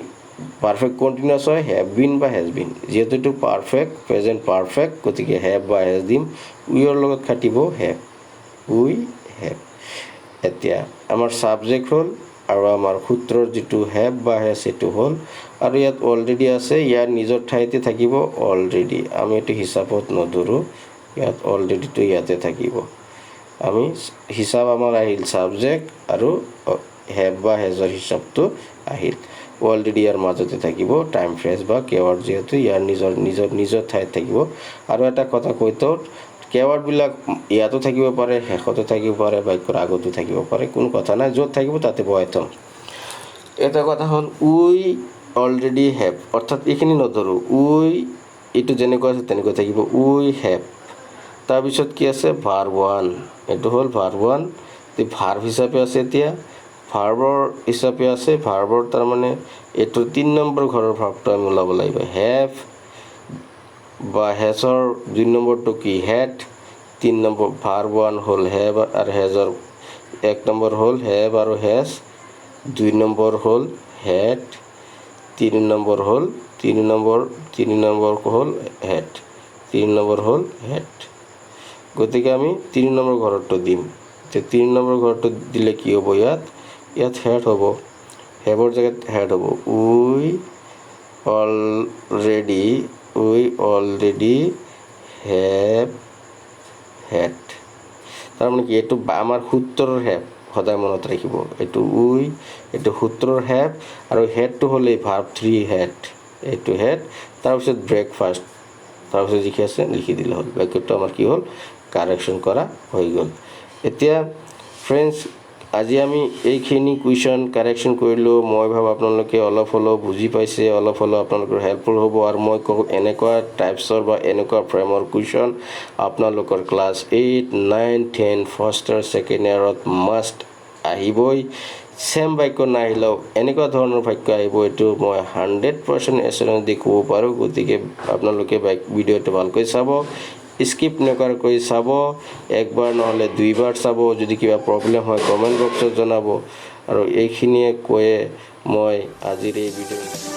পাৰফেক্ট কণ্টিনিউৱাছ হয় হেভ বিন বা হেজ বিন যিহেতু এইটো পাৰফেক্ট প্ৰেজেণ্ট পাৰফেক্ট গতিকে হেভ বা হেজ দিম উইৰ লগত খাটিব হেভ উই হেভ এতিয়া আমাৰ ছাবজেক্ট হ'ল আৰু আমাৰ সূত্ৰৰ যিটো হেভ বা হেজ সেইটো হ'ল আৰু ইয়াত অলৰেডি আছে ইয়াৰ নিজৰ ঠাইতে থাকিব অলৰেডি আমি এইটো হিচাপত নধৰোঁ ইয়াত অলৰেডিটো ইয়াতে থাকিব আমি হিচাপ আমাৰ আহিল ছাবজেক্ট আৰু হেভ বা হেজৰ হিচাপটো আহিল অলৰেডি ইয়াৰ মাজতে থাকিব টাইম ফ্ৰেজ বা কেৱাৰ্ড যিহেতু ইয়াৰ নিজৰ ঠাইত থাকিব আৰু এটা কথা কৈ থওঁ কেৱাৰ্ডবিলাক ইয়াতো থাকিব পাৰে শেষতো থাকিব পাৰে বাক্যৰ আগতো থাকিব পাৰে কোনো কথা নাই য'ত থাকিব তাতে বহাই থ'ম এটা কথা হ'ল উই অলৰেডি হেভ অৰ্থাৎ এইখিনি নধৰোঁ উই এইটো যেনেকুৱা আছে তেনেকৈ থাকিব উই হেভ তাৰপিছত কি আছে ভাৰ্ব 1 এইটো হ'ল ভাৰ্ব 1 তে ভাৰ্ব হিচাপে আছে এতিয়া ভাৰ্বৰ হিচাপে আছে ভাৰ্বৰ তাৰমানে এইটো 3 নম্বৰ ঘৰৰ ভাৰ্বটো আমি ওলাব লাগিব হেভ বা হেজৰ 2 নম্বৰটো কি হেড 3 নম্বৰ ভাৰ্ব 1 হ'ল হেভ আৰু হেজৰ 1 নম্বৰ হ'ল হেভ আৰু হেজ 2 নম্বৰ হ'ল হেড 3 নম্বৰ হ'ল 3 নম্বৰ হ'ল হেড 3 নম্বৰ হ'ল হেড গতিকে আমি 3 নম্বৰ ঘৰটো দিম তে 3 নম্বৰ ঘৰটো দিলে কি হ'ব ইয়াত হেড হ'ব হেভৰ জায়গাত হেড হ'ব উই অলৰেডি হেভ হেড তাৰমানে কি এইটো আমাৰ সূত্ৰৰ হেভ সদায় মনত ৰাখিব এইটো উই এইটো সূত্ৰৰ হেভ আৰু হেডটো হ'লে ভাৰ্ব 3 হেড এইটো হেড তাৰপিছত ব্ৰেকফাষ্ট তাৰপিছত লিখি আছে লিখি দিলে হ'ল বাক্যটো আমাৰ কি হ'ল কাৰেকশ্যন কৰা হৈ গ'ল এতিয়া ফ্ৰেণ্ডছ আজি আমি এইখিনি কুৱেশ্যন কাৰেকশ্যন কৰিলোঁ মই ভাবোঁ আপোনালোকে অলপ হ'লেও বুজি পাইছে অলপ হ'লেও আপোনালোকৰ হেল্পফুল হ'ব আৰু মই কওঁ এনেকুৱা টাইপছৰ বা এনেকুৱা ফ্ৰেমৰ কুৱেশ্যন আপোনালোকৰ ক্লাছ 8, 9, 10 ফাৰ্ষ্ট আৰু ছেকেণ্ড ইয়াৰত মাষ্ট আহিবই চেম বাক্য নাহিলেও এনেকুৱা ধৰণৰ বাক্য আহিব এইটো মই 100% এছুৰেঞ্চ দি ক'ব পাৰোঁ গতিকে আপোনালোকে ভিডিঅ'টো ভালকৈ চাব স্কিপ নকৰাকৈ চাব একবাৰ নহ'লে দুইবাৰ চাব যদি কিবা প্ৰব্লেম হয় কমেণ্ট বক্সত জনাব আৰু এইখিনিয়ে কৈয়ে মই আজিৰ এই ভিডিঅ'